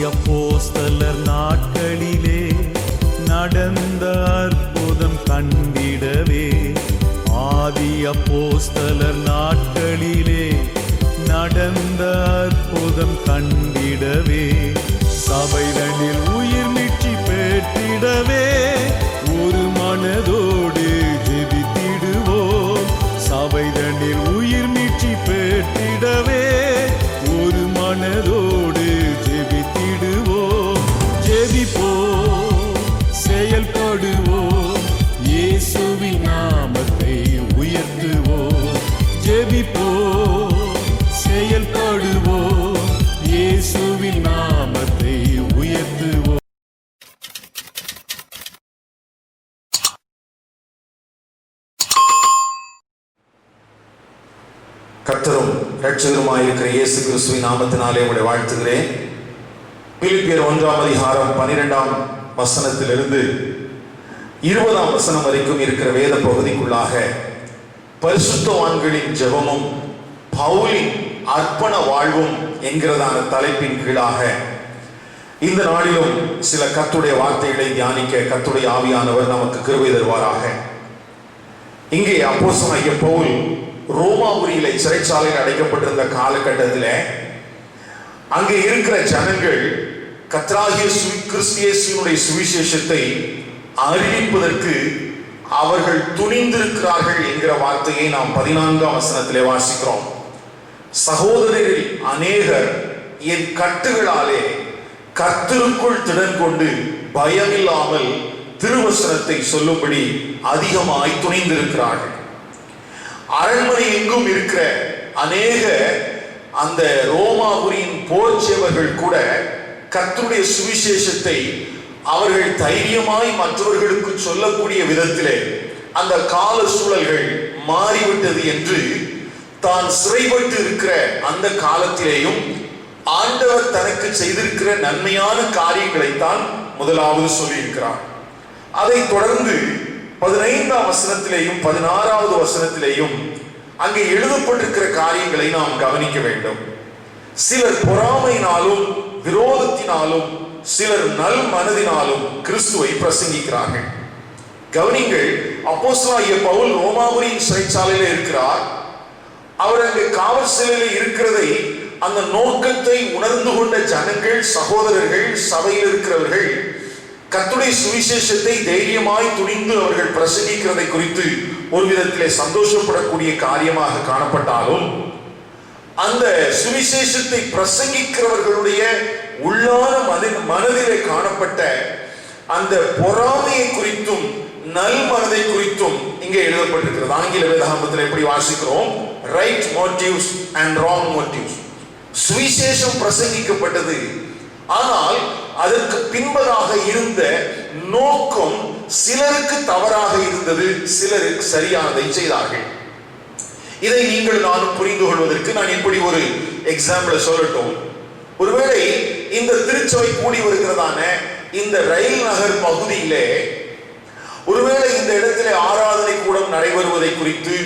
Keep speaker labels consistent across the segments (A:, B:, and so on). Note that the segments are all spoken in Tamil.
A: அப்போஸ்தலர் நாட்களிலே நடந்த அற்புதம் கண்டிடவே, ஆதி அப்போஸ்தலர் நாட்களிலே நடந்த அற்புதம் கண்டிடவே, சபைதனில் உயிர் மீட்சி பெற்றிடவே ஒரு மனதோடு ஜெபித்திடுவோம். சபைதனில் உயிர் மீட்சி பெற்றிடவே ஒரு மனதோடு ஜெபித்திடுவோம். ஜெபிப்போம், செயல்படுவோம், இயேசுவின் நாமத்தை உயர்த்துவோம். ஜெபிப்போம், செயல்படுவோம், இயேசுவின் நாமத்தை உயர்த்துவோம்.
B: கர்த்தரும் இரட்சகருமாயிருக்கிற இயேசு கிறிஸ்துவின் நாமத்தினாலே உங்களை வாழ்த்துகிறேன். பிலிப்பியர் 1ஆம் அதிகாரம் 12ஆம் வசனத்திலிருந்து 20ஆம் வசனம் வரைக்கும் இருக்கிற வேத பகுதிக்குள்ளாக பரிசுத்தவான்களின் ஜெபமும் பவுலின் அர்ப்பண வாழ்வும் என்கிறதான தலைப்பின் கீழாக இந்த நாளிலும் சில கர்த்தருடைய வார்த்தைகளை தியானிக்க கர்த்தருடைய ஆவியானவர் நமக்கு கிருபை தருவாராக. இங்கே அப்போஸ்தலனாகிய பவுல் ரோமாபுரியிலே சிறைச்சாலையில் அடைக்கப்பட்டிருந்த காலகட்டத்தில் அங்கே இருக்கிற ஜனங்கள் கர்த்தராகிய கிறிஸ்து இயேசுவினுடைய சுவிசேஷத்தை அறிவிப்பதற்கு அவர்கள் துணிந்திருக்கிறார்கள் என்கிற வார்த்தையை நாம் 14ஆம் வசனத்திலே வாசிக்கிறோம். சகோதரரில் அநேகர் என் கட்டுகளாலே கர்த்தருக்குள் திடன் கொண்டு பயமில்லாமல் திருவசனத்தை சொல்லும்படி அதிகமாய் துணிந்திருக்கிறார்கள். அரண்மனை எங்கும் இருக்கிற அநேக அந்த ரோமாபுரியின் போர் சேவர்கள் கூட கர்த்தருடைய சுவிசேஷத்தை அவர்கள் தைரியமாய் மற்றவர்களுக்கு சொல்லக்கூடிய விதத்திலே அந்த கால சூழல்கள் மாறிவிட்டது என்று தான் சிறைப்பட்டு இருக்கிற அந்த காலத்திலேயும் ஆண்டவர் தனக்கு செய்திருக்கிற நன்மையான காரியங்களைத்தான் முதலாவது சொல்லியிருக்கிறார். அதை தொடர்ந்து 15ஆம் வசனத்திலேயும் 16வது வசனத்திலேயும் அங்கே எழுதப்பட்டிருக்கிற காரியங்களை நாம் கவனிக்க வேண்டும். சிலர் பொறாமையினாலும் விரோதத்தினாலும் சிலர் நல் மனதினாலும் கிறிஸ்துவை பிரசங்கிக்கிறார்கள். கவனிங்கள், அப்போஸ்தலனாகிய பவுல் ரோமாபுரியின் சிறைச்சாலையில் இருக்கிறார். அவர் அங்கு காவல் சிலையில் இருக்கிறதை அந்த நோக்கத்தை உணர்ந்து கொண்ட ஜனங்கள், சகோதரர்கள், சபையில் இருக்கிறவர்கள் கர்த்தருடைய சுவிசேஷத்தை தைரியமாய் துணிந்து அவர்கள் பிரசங்கிக்கிறதை குறித்து ஒரு விதத்திலே சந்தோஷப்படக்கூடிய காரியமாக காணப்பட்டாலும், அந்த சுவிசேஷத்தை பிரசங்கிக்கிறவர்களுடைய உள்ளான மனதிலே காணப்பட்ட அந்த பொறாமையை குறித்தும் நல் மனதை குறித்தும் இங்கே எழுதப்பட்டிருக்கிறது. ஆங்கில வேதாகமத்தில் எப்படி வாசிக்கிறோம்? Right motives and wrong motives. சுவிசேஷம் பிரசங்கிக்கப்பட்டது, ஆனால் அதற்கு பின்பதாக இருந்த நோக்கம் சிலருக்கு தவறாக இருந்தது, சிலருக்கு சரியானதை செய்தார்கள். இதை நீங்கள் நானும் புரிந்து கொள்வதற்கு நான் இப்படி ஒரு எக்ஸாம்பிள் சொல்லட்டும். ஒருவேளை இந்த திருச்சபை கூடி வருகிறதான இந்த ரயில் நகர் பகுதியிலே ஒருவேளை இந்த இடத்திலே ஆராதனை கூடம் நடைபெறுவதை குறித்து,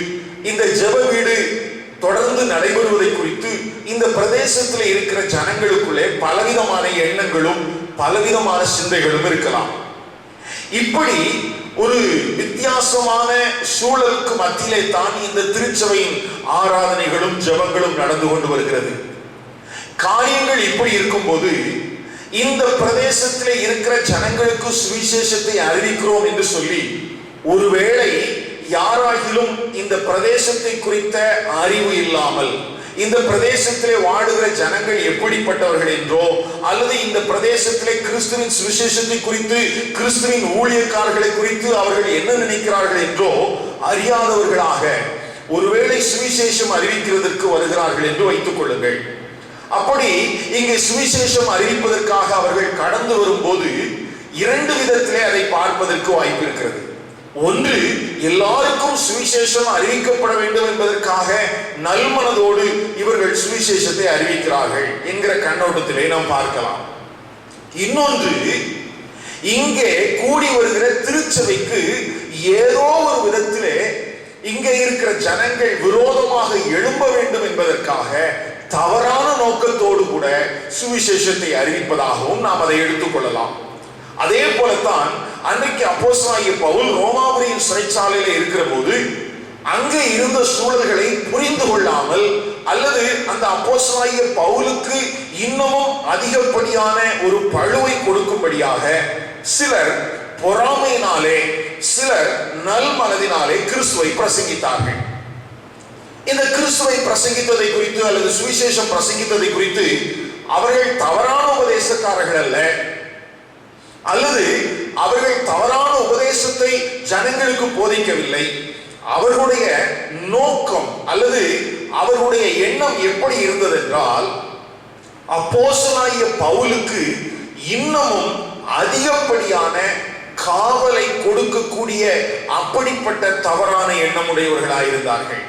B: இந்த ஜெப வீடு தொடர்ந்து நடைபெறுவதை குறித்து இந்த பிரதேசத்தில் இருக்கிற ஜனங்களுக்குள்ளே பலவிதமான எண்ணங்களும் பலவிதமான சிந்தைகளும் இருக்கலாம். இப்படி ஒரு வித்தியாசமான சூழலுக்கு மத்தியிலே தான் இந்த திருச்சபையின் ஆராதனைகளும் ஜெபங்களும் நடந்து கொண்டு வருகிறது. காரியங்கள் இப்படி இருக்கும்போது இந்த பிரதேசத்திலே இருக்கிற ஜனங்களுக்கு சுவிசேஷத்தை அறிவிக்கிறோம் என்று சொல்லி ஒருவேளை யாராகிலும் இந்த பிரதேசத்தை குறித்த அறிவு இல்லாமல், இந்த பிரதேசத்திலே வாடுகிற ஜனங்கள் எப்படிப்பட்டவர்கள் என்றோ, அல்லது இந்த பிரதேசத்திலே கிறிஸ்துவின் சுவிசேஷத்தை குறித்து, கிறிஸ்துவின் ஊழியக்காரர்களை குறித்து அவர்கள் என்ன நினைக்கிறார்கள் என்றோ அறியாதவர்களாக ஒருவேளை சுவிசேஷம் அறிவிக்கிறதற்கு வருகிறார்கள் என்று வைத்துக் கொள்ளுங்கள். அப்படி இங்கே சுவிசேஷம் அறிவிப்பதற்காக அவர்கள் கடந்து வரும்போது இரண்டு விதத்திலே அதை பார்ப்பதற்கு வாய்ப்பு இருக்கிறது. ஒன்று, எல்லாருக்கும் சுவிசேஷம் அறிவிக்கப்பட வேண்டும் என்பதற்காக நல்மனதோடு இவர்கள் சுவிசேஷத்தை அறிவிக்கிறார்கள் என்கிற கண்ணோட்டத்திலே நாம் பார்க்கலாம். இன்னொன்று, இங்கே கூடி வருகிற திருச்சபைக்கு ஏதோ ஒரு விதத்திலே இங்கே இருக்கிற ஜனங்கள் விரோதமாக எழும்ப வேண்டும் என்பதற்காக தவறான நோக்கத்தோடு கூட சுவிசேஷத்தை அறிவிப்பதாகவும் நாம் அதை எடுத்துக்கொள்ளலாம். அதே போலத்தான் அன்றைக்கு அப்போஸ்தலனாகிய பவுல் ரோமாபுரியின் சிறைச்சாலையில் இருக்கிற போது அங்கே இருந்த சூழல்களை புரிந்து கொள்ளாமல், அல்லது அந்த அப்போஸ்தலனாகிய பவுலுக்கு இன்னமும் அதிகப்படியான ஒரு பழுவை கொடுக்கும்படியாக சிலர் பொறாமையினாலே, சிலர் நல் மனதினாலே கிறிஸ்துவை பிரசங்கித்தார்கள். இந்த கிறிஸ்துவை பிரசங்கித்ததை குறித்து அல்லது சுவிசேஷம் பிரசங்கித்ததை குறித்து அவர்கள் தவறான உபதேசக்காரர்கள் அல்ல, அல்லது அவர்கள் தவறான உபதேசத்தை ஜனங்களுக்கு போதிக்கவில்லை. அவர்களுடைய நோக்கம் அல்லது அவர்களுடைய எண்ணம் எப்படி இருந்தது என்றால், அப்போஸ்தலனாகிய பவுலுக்கு இன்னமும் அதிகப்படியான காவலை கொடுக்கக்கூடிய அப்படிப்பட்ட தவறான எண்ணமுடையவர்களாயிருந்தார்கள்.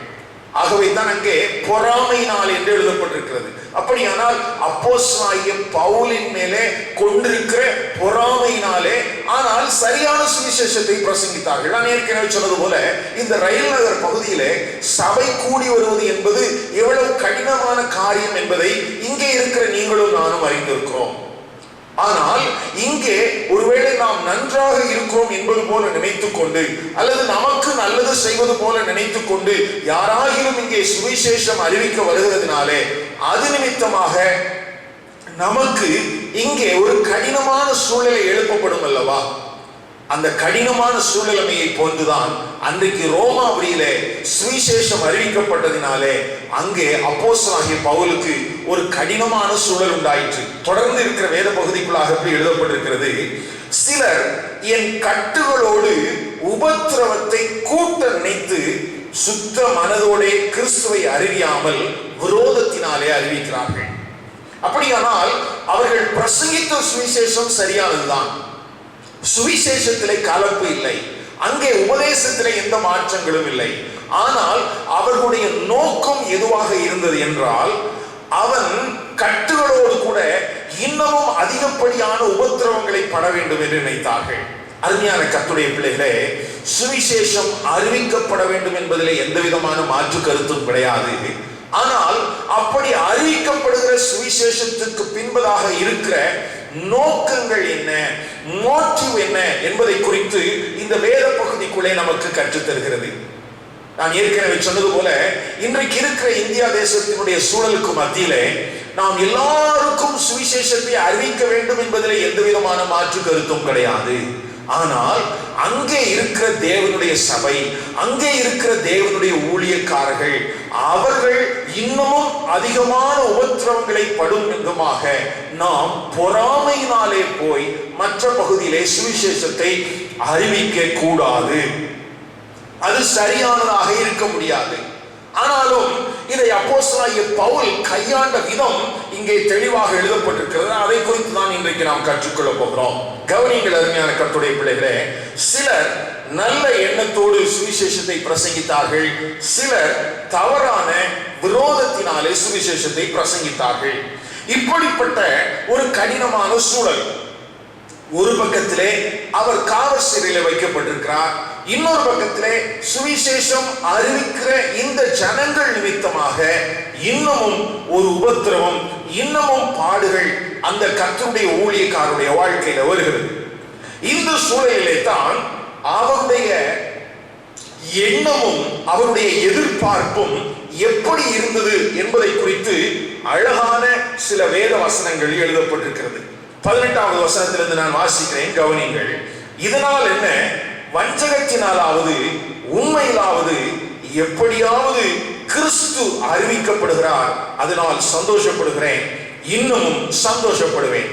B: ஆகவே தான் அங்கே பொறாமையினால் என்று எழுதப்பட்டிருக்கிறது. அப்படியானால் அப்போஸ்தலனாகிய பவுலின் மேலே கொண்டிருக்கிற பொறாமையினாலே, ஆனால் சரியான சுவிசேஷத்தை பிரசங்கித்தார்கள். நான் ஏற்கனவே சொன்னது போல இந்த ரயில் நகர் பகுதியிலே சபை கூடி வருவது என்பது எவ்வளவு கடினமான காரியம் என்பதை இங்கே இருக்கிற நீங்களும் நானும் அறிந்திருக்கிறோம். ஆனால் இங்கே ஒருவேளை நாம் நன்றாக இருக்கிறோம் என்பது போல நினைத்துக் கொண்டு, அல்லது நமக்கு நல்லது செய்வது போல நினைத்துக் கொண்டு யாராகிலும் இங்கே சுவிசேஷம் அறிவிக்க வருகிறதுனாலே அது நிமித்தமாக நமக்கு இங்கே ஒரு கடினமான சூழ்நிலை எழுப்பப்படும் அல்லவா? அந்த கடினமான சூழ்நிலைமையை போன்றுதான் அன்றைக்கு ரோமாபுரியிலே சுவிசேஷம் அறிவிக்கப்பட்டதினாலே அங்கே அப்போஸ்தலனாகிய பவுலுக்கு ஒரு கடினமான சூழல் உண்டாயிற்று. தொடர்ந்து இருக்கிற வேத பகுதிக்குள்ளாக எப்படி எழுதப்பட்டிருக்கிறது, சிலர் என் கட்டுகளோடு உபத்திரவத்தை கூட்ட நினைத்து சுத்த மனதோடே கிறிஸ்துவை அறியாமல் விரோதத்தினாலே அறிவிக்கிறார்கள். அப்படியானால் அவர்கள் பிரசங்கித்த சுவிசேஷம் சரியானதுதான், சுவிசேஷத்திலே கலப்பு இல்லை, அங்கே உபதேசத்திலே எந்த மாற்றங்களும் இல்லை. ஆனால் அவர்களுடைய நோக்கம் எதுவாக இருந்தது என்றால், அவன் கட்டுகளோடு கூட இன்னமும் அதிகப்படியான உபத்திரவங்களை பட வேண்டும் என்று நினைத்தார்கள். அருமையான கர்த்தருடைய பிள்ளைகளே, சுவிசேஷம் அறிவிக்கப்பட வேண்டும் என்பதிலே எந்த விதமான மாற்று கருத்தும் கிடையாது. ஆனால் அப்படி அறிவிக்கப்படுகிற சுவிசேஷத்துக்கு பின்பதாக இருக்கிற நோக்கங்கள் என்ன, மோட்டிவ் என்ன என்பதை குறித்து இந்த வேத பகுதிக்குள்ளே நமக்கு கற்றுத்தருகிறது. நான் ஏற்கனவே சொன்னது போல இன்றைக்கு இருக்கிற இந்தியா தேசத்தினுடைய சூழலுக்கு மத்தியிலே நாம் எல்லாருக்கும் சுவிசேஷத்தை அறிவிக்க வேண்டும் என்பதிலே எந்த விதமான மாற்று கருத்தும் கிடையாது. ஆனால் அங்கே இருக்கிற தேவனுடைய சபை, அங்கே இருக்கிற தேவனுடைய ஊழியக்காரர்கள், அவர்கள் இன்னமும் அதிகமான உபத்திரவங்களை படும் விதமாக நாம் பொறாமையினாலே போய் மற்ற பகுதியிலே சுவிசேஷத்தை அறிவிக்க கூடாது. அது சரியானதாக இருக்க முடியாது. ஆனாலும் இதை அப்போஸ்தலனாகிய பவுல் கையாண்ட விதம் இங்கே தெளிவாக எழுதப்பட்டிருக்கிறது. அதை குறித்து தான் இன்றைக்கு நாம் கற்றுக்கொள்ள போகிறோம். கவனிங்கள் அருமையான கர்த்தருடைய பிள்ளைகளே, சிலர் நல்ல எண்ணத்தோடு சுவிசேஷத்தை பிரசங்கித்தார்கள், சிலர் தவறான விரோதத்தினாலே சுவிசேஷத்தை பிரசங்கித்தார்கள். இப்படிப்பட்ட ஒரு கடினமான சூழல். ஒரு பக்கத்திலே அவர் காவல் சிறையில் வைக்கப்பட்டிருக்கிறார், இன்னொரு பக்கத்திலே சுவிசேஷம் அறிவிக்கிற இந்த ஜனங்கள் நிமித்தமாக இன்னமும் ஒரு உபத்திரவம், இன்னமும் பாடுகள் அந்த கர்த்தருடைய ஊழியக்காரருடைய வாழ்க்கையில வருகிறது. இந்த சூழலிலே தான் அவருடைய எண்ணமும் அவருடைய எதிர்பார்ப்பும் எப்படி இருந்தது என்பதை குறித்து அழகான சில வேத வசனங்கள் எழுதப்பட்டிருக்கிறது. 18வது வசனத்திலிருந்து நான் வாசிக்கிறேன், கவனிங்கள். இதனால் என்ன, வஞ்சகத்தினாலாவது உண்மையிலாவது எப்படியாவது கிறிஸ்து அறிவிக்கப்படுகிறார், அதனால் சந்தோஷப்படுகிறேன், இன்னமும் சந்தோஷப்படுவேன்.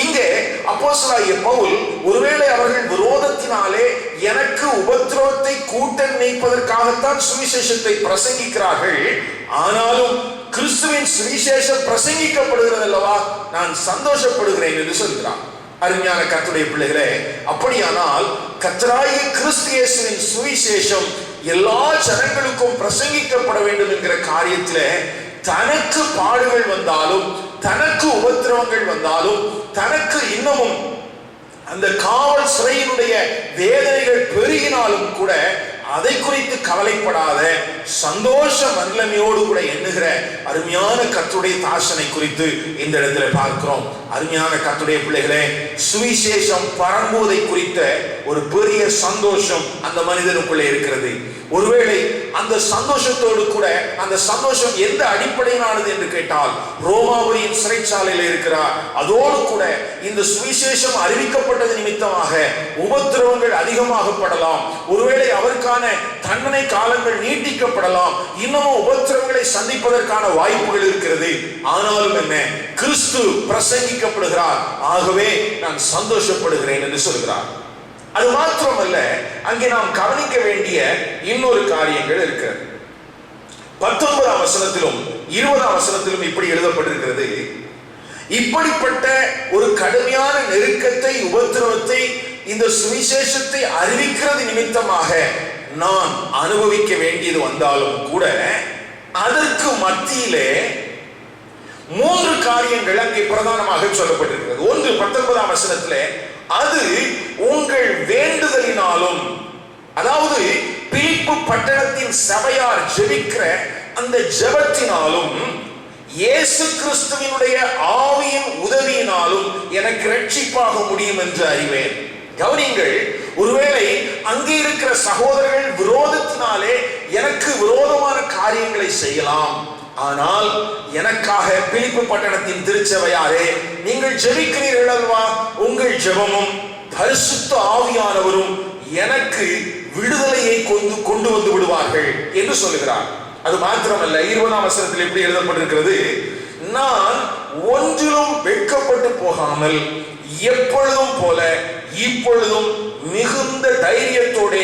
B: இங்கே அப்போஸ்தலனாகிய பவுல் ஒருவேளை அவர்கள் விரோதத்தினாலே எனக்கு உபத்திரவத்தை கூட்ட நினைப்பதற்காகத்தான் சுவிசேஷத்தை பிரசங்கிக்கிறார்கள், ஆனாலும் கிறிஸ்துவின் சுவிசேஷம் பிரசங்கிக்கப்படுகிறது அல்லவா, நான் சந்தோஷப்படுகிறேன் என்று சொல்கிறார். அருமையான கர்த்தருடைய பிள்ளைகளே, அப்படியானால் கர்த்தராகிய கிறிஸ்து இயேசுவின் சுவிசேஷம் எல்லா ஜனங்களுக்கும் பிரசங்கிக்கப்பட வேண்டும் என்கிற காரியத்திலே தனக்கு பாடுகள் வந்தாலும், தனக்கு உபத்திரவங்கள் வந்தாலும், தனக்கு இன்னமும் அந்த காவல் சிறையினுடைய வேதனைகள் பெருகினாலும் கூட அதை குறித்து கவலைப்படாத சந்தோஷ மனநிலைமையோடு கூட எண்ணுகிற அருமையான கர்த்தருடைய தாசனை குறித்து இந்த இடத்துல பார்க்கிறோம். அருமையான கர்த்தருடைய பிள்ளைகளே, சுவிசேஷம் பரம்புவதை குறித்த ஒரு பெரிய சந்தோஷம் அந்த மனிதனுக்குள்ளே இருக்கிறது. ஒருவேளை அந்த சந்தோஷத்தோடு கூட, அந்த சந்தோஷம் எந்த அடிப்படையிலானது என்று கேட்டால், ரோமாபுரியின் சிறைச்சாலையில் இருக்கிறார். அதோடு கூட இந்த சுவிசேஷம் அறிவிக்கப்பட்டது நிமித்தமாக உபத்திரவங்கள் அதிகமாகப்படலாம். ஒருவேளை அவருக்கான தண்டனை காலங்கள் நீட்டிக்கப்படலாம். இன்னமும் உபத்திரவங்களை சந்திப்பதற்கான வாய்ப்புகள் இருக்கிறது. ஆனாலும் என்ன, கிறிஸ்து பிரசங்கிக்கப்படுகிறார், ஆகவே நான் சந்தோஷப்படுகிறேன் என்று சொல்கிறார். அது மாத்திரமல்ல, அங்கே நாம் கவனிக்க வேண்டிய இன்னொரு காரியங்கள் இருக்கிறது. 19ஆம் வசனத்திலும் 20ஆம் வசனத்திலும் இப்படி எழுதப்பட்டிருக்கிறது, இப்படிப்பட்ட ஒரு கடுமையான நெருக்கத்தை, உபத்திரவத்தை இந்த சுவிசேஷத்தை அறிவிக்கிறது நிமித்தமாக நான் அனுபவிக்க வேண்டியது வந்தாலும் கூட, அதற்கு மத்தியிலே 3 காரியங்கள் அங்கே பிரதானமாக சொல்லப்பட்டிருக்கிறது. ஒன்று 19ஆம் வசனத்திலே, அது உங்கள் வேண்டுதலினாலும், அதாவது பிலிப்பு பட்டணத்தின் சபையார் ஜெபிக்கிற அந்த ஜெபத்தினாலும், இயேசு கிறிஸ்துவினுடைய ஆவியின் உதவியினாலும் எனக்கு ரட்சிப்பாக முடியும் என்று அறிவேன். கவனிங்கள், ஒருவேளை அங்கே இருக்கிற சகோதரர்கள் விரோதத்தினாலே எனக்கு விரோதமான காரியங்களை செய்யலாம். ஆனால் எனக்காக பிலிப்பு பட்டணத்தின் திருச்சபையாரே, நீங்கள் ஜெபிக்கிறீர்கள் அல்லவா, உங்கள் ஜெபமும் பரிசுத்த ஆவியானவரும் எனக்கு விடுதலையை கொண்டு வந்து விடுவார்கள் என்று சொல்லுகிறார். அது மாத்திரமல்ல, 20ஆம் வசனத்தில் எப்படி எழுதப்பட்டிருக்கிறது, நான் ஒன்றிலும் வெட்கப்பட்டு போகாமல் எப்பொழுதும் போல இப்பொழுதும் மிகுந்த தைரியத்தோட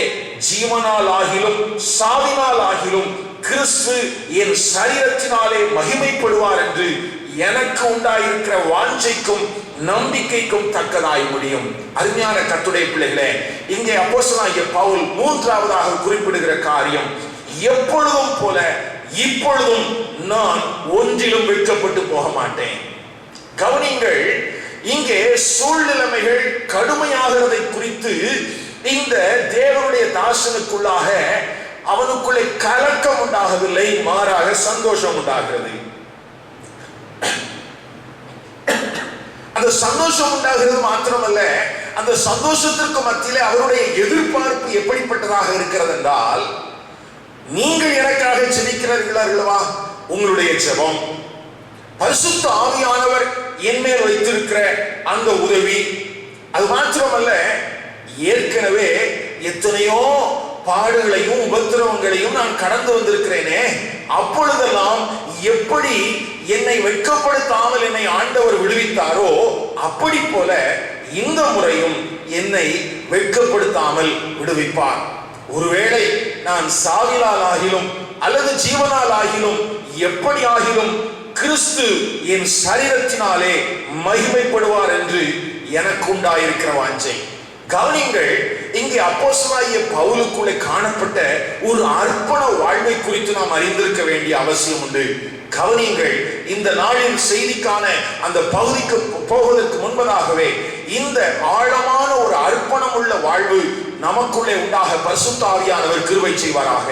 B: ஜீவனால் ஆகிலும் சாவினால் ஆகிலும் கிறிஸ்து என் சரீரத்தினாலே மகிமைப்படுவார் என்று எனக்கு உண்டாயிருக்கிற வாஞ்சைக்கும் நம்பிக்கைக்கும் தக்கதாய் முடியும். அருமையான கர்த்தருடைய பிள்ளைகளே, இங்கே அப்போஸ்தலனாகிய பவுல் 3ஆவதாக குறிப்பிடுகிற காரியம், எப்பொழுதும் போல இப்பொழுதும் நான் ஒன்றிலும் வெட்கப்பட்டு போக மாட்டேன். கவனிங்கள், இங்கே சூழ்நிலைமைகள் கடுமையாகிறதை குறித்து இந்த தேவனுடைய தாசனுக்குள்ளாக அவனுக்குள்ளே கலக்கம் உண்டாகவில்லை, மாறாக சந்தோஷம் உண்டாகிறது. அந்த சந்தோஷம் உண்டாகிறது மாத்திரமல்ல, அந்த சந்தோஷத்திற்கு மத்தியிலே அவருடைய எதிர்பார்ப்பு எப்படிப்பட்டதாக இருக்கிறது என்றால், நீங்கள் எனக்காக ஜெபிக்கிறீர்கள் அல்லவா, உங்களுடைய ஜெபம், பரிசுத்த ஆவியானவர் என் மேல் வைத்திருக்கிற அந்த உதவி, அது மாத்திரமல்ல, ஏற்கனவே எத்தனையோ பாடுகளையும் உபத்திரவங்களையும் நான் கடந்து வந்திருக்கிறேனே, அப்பொழுதெல்லாம் எப்படி என்னை வெட்கப்படுத்தாமல் என்னை ஆண்டவர் விடுவித்தாரோ, அப்படி போல இந்த முறையும் என்னை வெட்கப்படுத்தாமல் விடுவிப்பார். ஒருவேளை நான் சாவினால் ஆகிலும் அல்லது ஜீவனால் ஆகிலும் எப்படி ஆகிலும் கிறிஸ்து என் சரீரத்தினாலே மகிமைப்படுவார் என்று எனக்கு உண்டாயிருக்கிற வாஞ்சை. கவனிங்கள், இங்கே அப்போஸ்தலனாகிய பவுலுக்குள்ளே காணப்பட்ட ஒரு அர்ப்பண வாழ்வை குறித்து நாம் அறிந்திருக்க வேண்டிய அவசியம் உண்டு. கவனிங்கள், இந்த நாளின் செய்திக்கான அந்த பகுதிக்கு போவதற்கு முன்பதாகவே இந்த ஆழமான ஒரு அர்ப்பணம் உள்ள வாழ்வு நமக்குள்ளே உண்டாக பரிசுத்த ஆவியானவர் கிருபை செய்வாராக.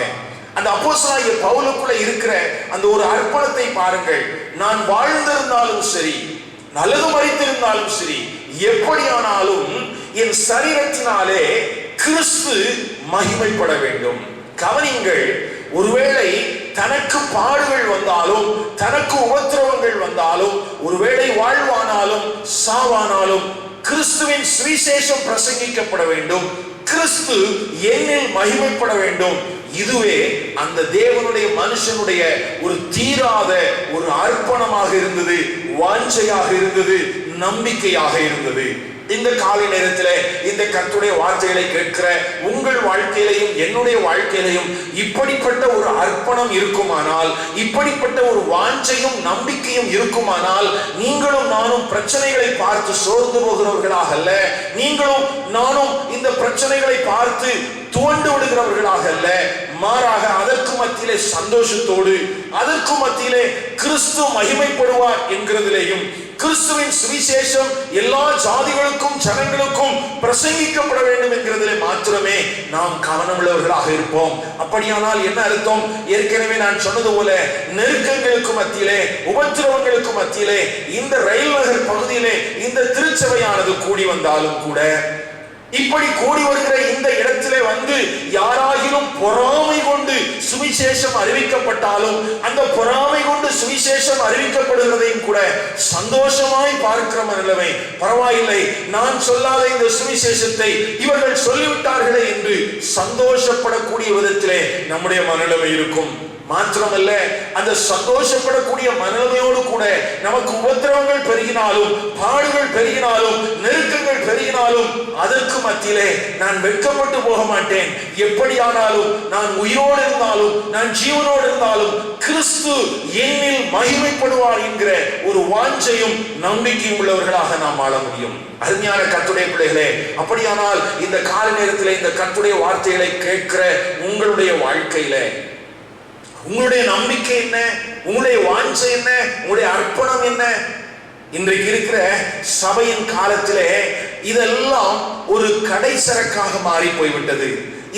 B: அந்த அப்போஸ்தலனாகிய பவுலுக்குள்ளே இருக்கிற அந்த ஒரு அர்ப்பணத்தை பாருங்கள். நான் வாழ்ந்திருந்தாலும் சரி, நல்லது மறித்திருந்தாலும் சரி, எப்படியானாலும் என் சரீரத்தினாலே கிறிஸ்து மகிமைப்பட வேண்டும். கவனிங்கள், ஒருவேளை தனக்கு பாடுகள் வந்தாலும், தனக்கு உபத்திரவங்கள் வந்தாலும், ஒருவேளை வாழ்வானாலும் சாவானாலும் கிறிஸ்துவின் சுவிசேஷம் பிரசங்கிக்கப்பட வேண்டும், கிறிஸ்து என்னில் மகிமைப்பட வேண்டும். இதுவே அந்த தேவனுடைய மனுஷனுடைய ஒரு தீராத ஒரு அர்ப்பணமாக இருந்தது, வாஞ்சையாக இருந்தது, நம்பிக்கையாக இருந்தது. இந்த காலை நேரத்தில் இந்த கர்த்தருடைய வார்த்தைகளை கேட்கிற உங்கள் வாழ்க்கையிலையும் என்னுடைய வாழ்க்கையிலையும் இப்படிப்பட்ட ஒரு அர்ப்பணம் இருக்குமானால், இப்படிப்பட்ட ஒரு வாஞ்சையும் நம்பிக்கையும் இருக்குமானால், நீங்களும் நானும் பிரச்சனைகளை பார்த்து சோர்ந்து போகிறவர்களாக அல்ல, நீங்களும் நானும் இந்த பிரச்சனைகளை பார்த்து துவண்டு விடுகிறவர்களாக அல்ல, மாறாக அதற்கு மத்தியிலே சந்தோஷத்தோடு, அதற்கு மத்தியிலே கிறிஸ்து மகிமைப்படுவார் என்கிறதிலேயும், கிறிஸ்துவின் சுவிசேஷம் எல்லா ஜாதிகளுக்கும் ஜனங்களுக்கும் பிரசங்கிக்கப்பட வேண்டும் என்கிறதிலே மாத்திரமே நாம் கவனமுள்ளவர்களாக இருப்போம். அப்படியானால் என்ன அர்த்தம்? ஏற்கனவே நான் சொன்னது போல நெருக்கங்களுக்கு மத்தியிலே, உபத்திரவங்களுக்கு மத்தியிலே, இந்த ரயில் நகர் பகுதியிலே இந்த திருச்சபையானது கூடி வந்தாலும் கூட, இப்படி கூடி வருகிற இந்த இடத்திலே வந்து யாராகிலும் பொறாமை கொண்டு சுவிசேஷம் அறிவிக்கப்பட்டாலும், அந்த பொறாமை கொண்டு சுவிசேஷம் அறிவிக்கப்படுகிறதையும் கூட சந்தோஷமாய் பார்க்கிற மனநிலைமை, பரவாயில்லை நான் சொல்லாத இந்த சுவிசேஷத்தை இவர்கள் சொல்லிவிட்டார்களே என்று சந்தோஷப்படக்கூடிய விதத்திலே நம்முடைய மனநிலைமை இருக்கும். மாத்திரமல்ல, அந்த சந்தோஷப்படக்கூடிய மனநிலையோடு கூட நமக்கு உபத்திரவங்கள் பெருகினாலும், பாடுகள் பெருகினாலும், நெருக்கங்கள் பெருகினாலும், அதற்கு மத்தியிலே நான் வெட்கப்பட்டு போக மாட்டேன். எப்படியானாலும் நான் உயிரோடு இருந்தாலும், நான் ஜீவனோடு இருந்தாலும் கிறிஸ்து என்னில் மகிமைப்படுவார் என்கிற ஒரு வாஞ்சையும் நம்பிக்கையும் உள்ளவர்களாக நாம் வாழ முடியும். அருமையான கர்த்தருடைய பிள்ளைகளே, அப்படியானால் இந்த கால நேரத்தில் இந்த கர்த்தருடைய வார்த்தைகளை கேட்கிற உங்களுடைய வாழ்க்கையில உங்களுடைய நம்பிக்கை என்ன? உங்களுடைய வாஞ்சை என்ன? உங்களுடைய அர்ப்பணம் என்ன? இன்றைக்கு இருக்கிற சபையின் காலத்திலே இதெல்லாம் ஒரு கடைசரக்காக மாறி போய்விட்டது.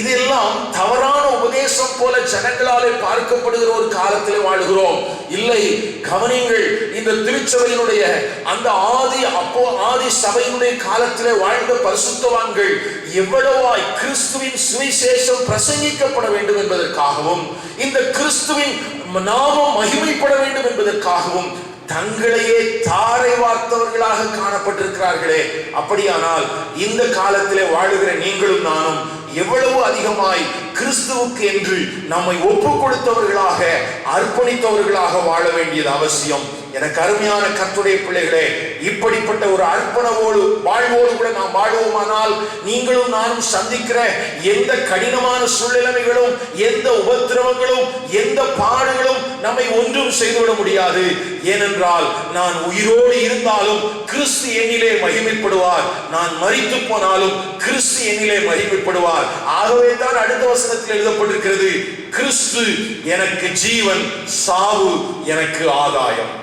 B: இதெல்லாம் தவறான உபதேசம் போல ஜனங்களாலே பார்க்கப்படுகிற ஒரு காலத்திலே வாழ்கிறோம். இல்லை, கவனிங்கள், இந்த திருச்சபையினுடைய அந்த ஆதி சபையினுடைய காலத்திலே வாழ்ந்த பரிசுத்தவான்கள் எவ்வளவாய் கிறிஸ்துவின் சுவிசேஷம் பிரசங்கிக்கப்பட வேண்டும் என்பதற்காகவும், இந்த கிறிஸ்துவின் நாமம் மகிமைப்பட வேண்டும் என்பதற்காகவும் தங்களையே தாரை வார்த்தவர்களாக காணப்பட்டிருக்கிறார்களே. அப்படியானால் இந்த காலத்திலே வாழுகிற நீங்களும் நானும் எவ்வளவு அதிகமாய் கிறிஸ்துவுக்கு என்று நம்மை ஒப்புக் கொடுத்தவர்களாக, அர்ப்பணித்தவர்களாக வாழ வேண்டியது அவசியம். எனக்கு அருமையான கர்த்தருடைய பிள்ளைகளே, இப்படிப்பட்ட ஒரு அர்ப்பணவோடு வாழ்வோடு கூட நாம் வாழ்வோமானால் நீங்களும் நானும் சந்திக்கிற எந்த கடினமான சூழ்நிலைகளும், எந்த உபத்திரவங்களும், எந்த பாடுகளும் நம்மை ஒன்றும் செய்துவிட முடியாது. ஏனென்றால் நான் உயிரோடு இருந்தாலும் கிறிஸ்து என்னிலே மகிமைப்படுவார், நான் மரித்து போனாலும் கிறிஸ்து என்னிலே மகிமைப்படுவார். ஆகவே தான் அடுத்த வசனத்தில் எழுதப்பட்டிருக்கிறது, கிறிஸ்து எனக்கு ஜீவன், சாவு எனக்கு ஆதாயம்.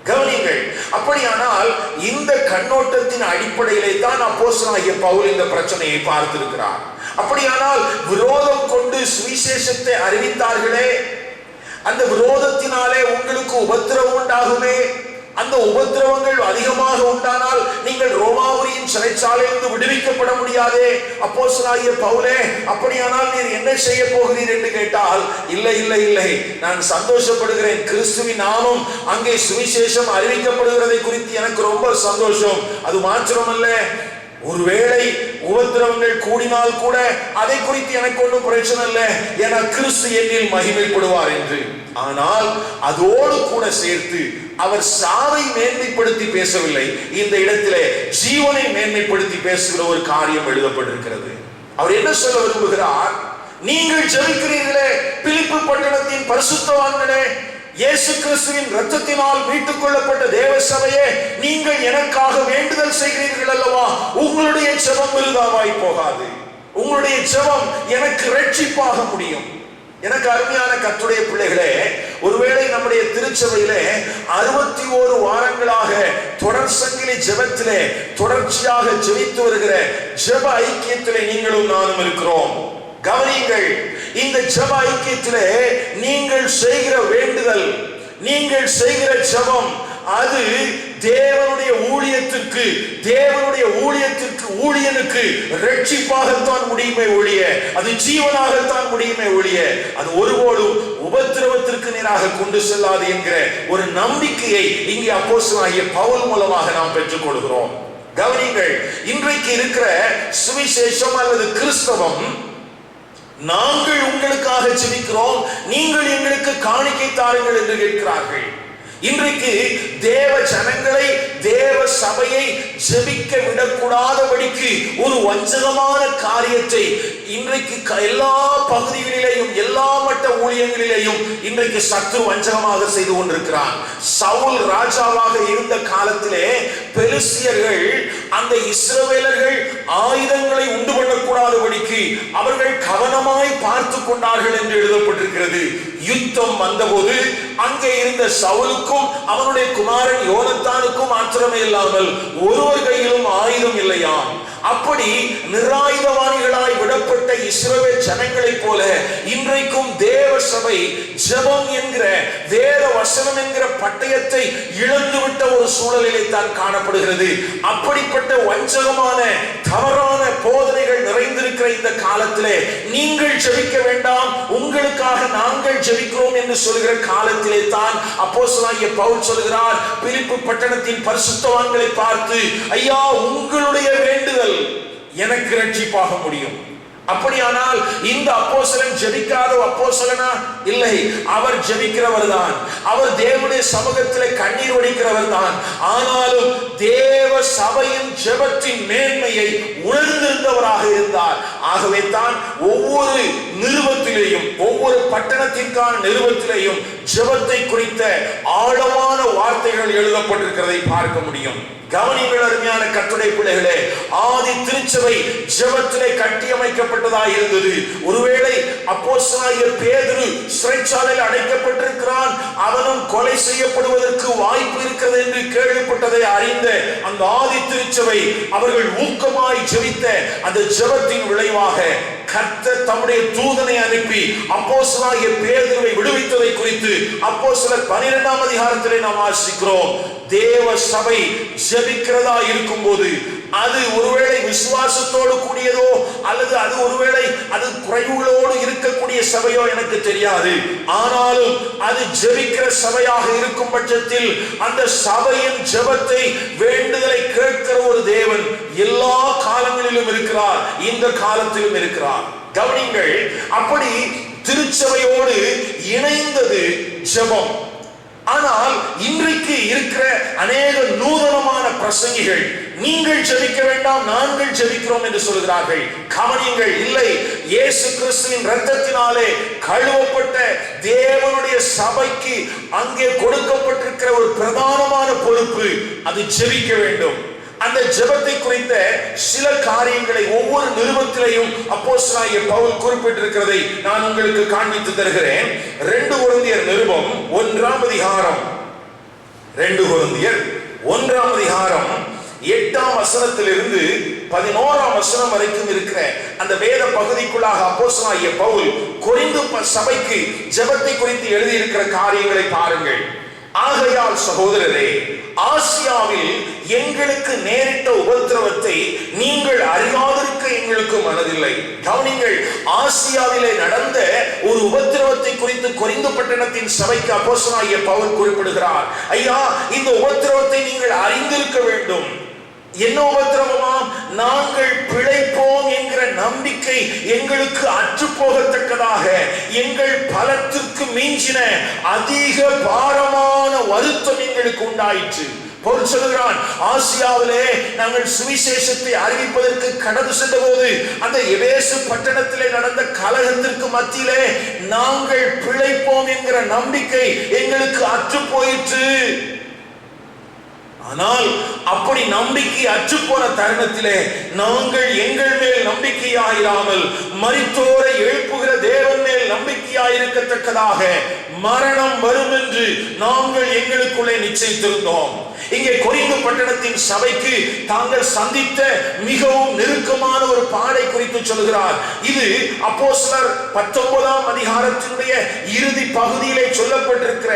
B: கவனிங்கள், அப்படியானால் இந்த கண்ணோட்டத்தின் அடிப்படையிலே தான் அப்போஸ்தலனாகிய பவுல் இந்த பிரச்சனையை பார்த்திருக்கிறார். அப்படியானால் விரோதம் கொண்டு சுவிசேஷத்தை அறிவித்தார்களே, அந்த விரோதத்தினாலே உங்களுக்கு உபத்திரவம் உண்டாகுமே. அந்த உபத்திரவங்கள் அதிகமாக உண்டானால் நீங்கள் ரோமாபுரியின் சிறைச்சாலையிலிருந்து விடுவிக்கப்பட முடியாதே. அப்போஸ்தலனாகிய பவுலே, அப்படியானால் நீர் என்ன செய்ய போகிறீர் என்று கேட்டால், இல்லை இல்லை இல்லை, நான் சந்தோஷப்படுகிறேன். கிறிஸ்துவின் நாமம் அங்கே சுவிசேஷம் அறிவிக்கப்படுகிறதை குறித்து எனக்கு ரொம்ப சந்தோஷம். அது மாத்திரமல்ல, ஒருவேளை உபத்திரவங்கள் கூடினால் கூட அதை குறித்து எனக்கு ஒன்றும் பிரச்சனை இல்லை, ஏன்னா கிறிஸ்து என்னில் மகிமைப்படுவார் என்று. ஆனால் அதோடு கூட சேர்த்து அவர் சாவை மேன்மைப்படுத்தி பேசவில்லை, இந்த இடத்திலே ஜீவனை மேன்மைப்படுத்தி பேசுகிற ஒரு காரியம் எழுதப்பட்டிருக்கிறது. அவர் என்ன சொல்ல விரும்புகிறார்? நீங்கள் ஜெபிக்கிறீர்களே, பிலிப்பு பட்டணத்தின் பரிசுத்தவான்களே, இயேசு கிறிஸ்துவின் இரத்தத்தினால் மீட்டுக் கொள்ளப்பட்ட தேவ சபையே, நீங்கள் எனக்காக வேண்டுதல் செய்கிறீர்கள் அல்லவா? உங்களுடைய ஜெபம் விருதாவாய் போகாது. உங்களுடைய ஜெபம் எனக்கு இரட்சிப்பாக முடியும். எனக்கு அருமையான கர்த்தருடைய பிள்ளைகளே, ஒருவேளை நம்முடைய திருச்சபையிலே 61 வாரங்களாக தொடர் சங்கிலி ஜெபத்திலே தொடர்ச்சியாக ஜெபித்து வருகிற ஜெப ஐக்கியத்திலே நீங்களும் நானும் இருக்கிறோம். கவனியுங்கள், இந்த ஜெப ஐக்கியத்திலே நீங்கள் செய்கிற வேண்டுதல், நீங்கள் செய்கிற ஜெபம், அது தேவனுடைய ஊழியனுக்கு இரட்சிப்பாகத்தான் முடியுமே ஒழிய, அது ஜீவனாகத்தான் முடியுமே ஒழிய, அது ஒருபோதும் உபத்திரவத்திற்கு நேராக கொண்டு செல்லாது என்கிற ஒரு நம்பிக்கையை இங்கே அப்போஸ்தலனாகிய பவுல் மூலமாக நாம் பெற்றுக் கொள்கிறோம். கவனிங்கள், இன்றைக்கு இருக்கிற சுவிசேஷம் அல்லது கிறிஸ்தவம், நாங்கள் உங்களுக்காக ஜெபிக்கிறோம், நீங்கள் எங்களுக்கு காணிக்கை தாருங்கள் என்று கேட்கிறார்கள். இன்றைக்கு தேவ ஜனங்களை, தேவ சபையை ஜெபிக்க விடக்கூடாதபடிக்கு ஒரு வஞ்சகமான காரியத்தை இன்றைக்கு எல்லா பகுதிகளிலேயும், எல்லா மட்ட ஊழியங்களிலேயும் இன்றைக்கு சத்துரு வஞ்சகமாக செய்து கொண்டிருக்கிறான். சவுல் ராஜாவாக இருந்த காலத்திலே பெலிஸ்தியர்கள் அந்த இஸ்ரவேலர்கள் ஆயுதங்களை உண்டு பண்ணக்கூடாதபடிக்கு அவர்கள் கவனமாய் பார்த்து கொண்டார்கள் என்று எழுதப்பட்டிருக்கிறது. யுத்தம் வந்தபோது அங்கே இருந்த சவுலுக்கும் அவனுடைய குமாரன் யோனத்தானுக்கும் மாத்திரமே இல்லாமல் ஒருவர் கையிலும் ஆயுதம் இல்லையாம். அப்படி நிராயுதவாணிகளாய் விடப்பட்ட இஸ்ரவேல் ஜனங்களைப் போல இன்றைக்கும் தேவ சபை ஜெபம் என்கிற வேத வசனம் என்கிற பட்டயத்தை இழந்துவிட்ட ஒரு சூழலிலே தான் காணப்படுகிறது. அப்படிப்பட்ட வஞ்சகமான தவறான போதனைகள் நிறைந்திருக்கிற இந்த காலத்திலே நீங்கள் ஜெபிக்க வேண்டாம், உங்களுக்காக நாங்கள் ஜெபிக்கிறோம் என்று சொல்கிற காலத்திலே தான் அப்போஸ்தலனாகிய பவுல் சொல்கிறார், பிலிப்பு பட்டணத்தின் பரிசுத்தவான்களை பார்த்து, ஐயா உங்களுடைய வேண்டுதல் எனக்கு ரட்சிப்பாக முடியும். அப்படியானால் இந்த அப்போஸ்தலன் ஜெபிக்காத அப்போஸ்தலனா? இல்லை, அவர் ஜெபிக்கிறவர் தான். அவர் தேவனுடைய சமூகத்திலே கண்ணீர் வடிக்கிறவர் தான். ஆனாலும் தேவ சபையின் ஜெபத்தின் மேன்மையை உணர்ந்திருந்தவராக இருந்தார். ஆகவே தான் ஒவ்வொரு நிருபத்திலேயும், ஒவ்வொரு பட்டணத்திற்கான நிருபத்திலேயும் ஜெபத்தை குறித்த ஆழமான வார்த்தைகள் எழுதப்பட்டிருக்கிறதை பார்க்க முடியும். கவனிங்கள் அருமையான கர்த்தருடைய பிள்ளைகளே, ஆதி திருச்சபை ஜெபத்திலே கட்டியமைக்கப்பட்டதாக இருந்தது. ஒருவேளை அப்போஸ்தலனாகிய பேதுரு சிறைச்சாலையில் அடைக்கப்பட்டிருக்கிறான், அவனும் கொலை செய்யப்படுவதற்கு வாய்ப்பு இருக்கிறது என்று கேள்விப்பட்டதை அறிந்த அந்த ஆதி திருச்சபை அவர்கள் ஊக்கமாய் ஜெபித்த அந்த ஜெபத்தின் விளைவாக கர்த்தர் தம்முடைய தூதனை அனுப்பி அப்போஸ்தலனாகிய பேதுருவை விடுவித்ததை குறித்து அப்போஸ்தலர் 12ஆம் அதிகாரத்திலே நாம் வாசிக்கிறோம். தேவ சபை ஜெபிக்கிறதா இருக்கும்போது அது ஒருவேளை விசுவாசத்தோடு கூடியதோ அல்லது அது ஒருவேளை அது குறைவுகளோடு இருக்கக்கூடிய சபையோ எனக்கு தெரியாது. ஆனாலும் அது ஜெபிக்கிற சபையாக இருக்கும் பட்சத்தில் அந்த சபையின் ஜெபத்தை, வேண்டுதலை கேட்கிற ஒரு தேவன் எல்லா காலங்களிலும் இருக்கிறார், இந்த காலத்திலும் இருக்கிறார். கவனிங்கள், அப்படி திருச்சபையோடு இணைந்தது ஜெபம். ஆனால் இன்றைக்கு இருக்கிற அநேக நூதனமான பிரசங்கிகள் நீங்கள் ஜெபிக்க வேண்டாம், நாங்கள் ஜெபிக்கிறோம் என்று சொல்கிறார்கள். கவனியுங்கள், இல்லை, இயேசு கிறிஸ்துவின் இரத்தத்தினாலே கழுவப்பட்ட தேவனுடைய சபைக்கு அங்கே கொடுக்கப்பட்டிருக்கிற ஒரு பிரதானமான பொறுப்பு, அது ஜெபிக்க வேண்டும். அந்த ஜெபத்தை குறித்த சில காரியங்களை ஒவ்வொரு நிருபத்திலையும் அப்போஸ்தலனாகிய பவுல் குறிப்பிட்டிருக்கிறதை நான் உங்களுக்கு காண்பித்து தருகிறேன். 2 கொரிந்தியர் நிருபம் 1ஆம் அதிகாரம், 2 கொரிந்தியர் 1ஆம் அதிகாரம் 8ஆம் வசனத்திலிருந்து 11ஆம் வசனம் வரைக்கும் இருக்கிற அந்த வேத பகுதிக்குள்ளாக அப்போஸ்தலனாகிய பவுல் கொரிந்து சபைக்கு ஜெபத்தை குறித்து எழுதியிருக்கிற காரியங்களை பாருங்கள். ஆகையால் சகோதரரே, ஆசியாவில் எங்களுக்கு நேரிட்ட உபத்திரவத்தை நீங்கள் அறியாதிருக்க எங்களுக்கு மனதில்லை. கவனிங்கள், ஆசியாவிலே நடந்த ஒரு உபத்திரவத்தை குறித்து கொரிந்து பட்டணத்தின் சபைக்கு அப்போஸ்தலனாகிய பவுல் குறிப்பிடுகிறார். ஐயா, இந்த உபத்திரவத்தை நீங்கள் அறிந்திருக்க வேண்டும். என்ன உபத்திரவமாம்? நாங்கள் பிழைப்போம் என்கிற நம்பிக்கை எங்களுக்கு அற்று போகத்தக்கதாக எங்கள் பலத்திற்கு மிஞ்சின அதிக பாரமான வருத்தம் எங்களுக்கு உண்டாயிற்று. பவுல் சொல்கிறான், ஆசியாவிலே நாங்கள் சுவிசேஷத்தை அறிவிப்பதற்கு கடந்து சென்ற போது அந்த எபேசு பட்டணத்திலே நடந்த கலகத்திற்கு மத்தியிலே நாங்கள் பிழைப்போம் என்கிற நம்பிக்கை எங்களுக்கு அற்று போயிற்று. ஆனால் அப்படி நம்பிக்கை அற்றுப்போன தருணத்திலே நாங்கள் எங்கள் மேல் நம்பிக்கையாயிராமல் மரித்தோரை எழுப்புகிற தேவன் மேல் நம்பிக்கையாயிருக்கத்தக்கதாக மரணம் வரும் என்று நாங்கள் எங்களுக்குள்ளே நிச்சயித்திருந்தோம். இங்கே கொரிந்து பட்டணத்தின் சபைக்கு தாங்கள் சந்தித்த மிகவும் நெருக்கமான ஒரு பாடை குறித்து சொல்கிறார். இது அப்போஸ்தலர் 19ஆம் அதிகாரத்தினுடைய இறுதி பகுதியிலே சொல்லப்பட்டிருக்கிற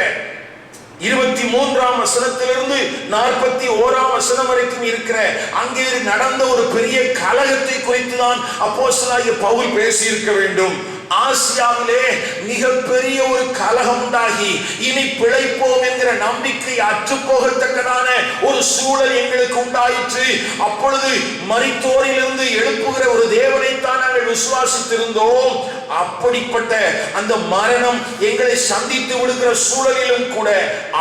B: 23ஆம் வசனத்திலிருந்து 41ஆம் வசனம் வரைக்கும் இருக்கிற அங்கே நடந்த ஒரு பெரிய கலகத்தை குறித்து தான் அப்போஸ்தலனாகிய பவுல் பேசியிருக்க வேண்டும். ஆசியாவிலே மிகப்பெரிய ஒரு கலகம் உண்டாகி இனி பிழைப்போம் என்கிற நம்பிக்கை அற்று போகத்தக்கதான ஒரு சூழல் எங்களுக்கு உண்டாயிற்று. அப்பொழுது மரித்தோரிலிருந்து எழுப்புகிற ஒரு தேவனைத்தான் நாங்கள் விசுவாசித்திருந்தோம். அப்படிப்பட்ட அந்த மரணம் எங்களை சந்தித்து விடுகிற சூழலிலும் கூட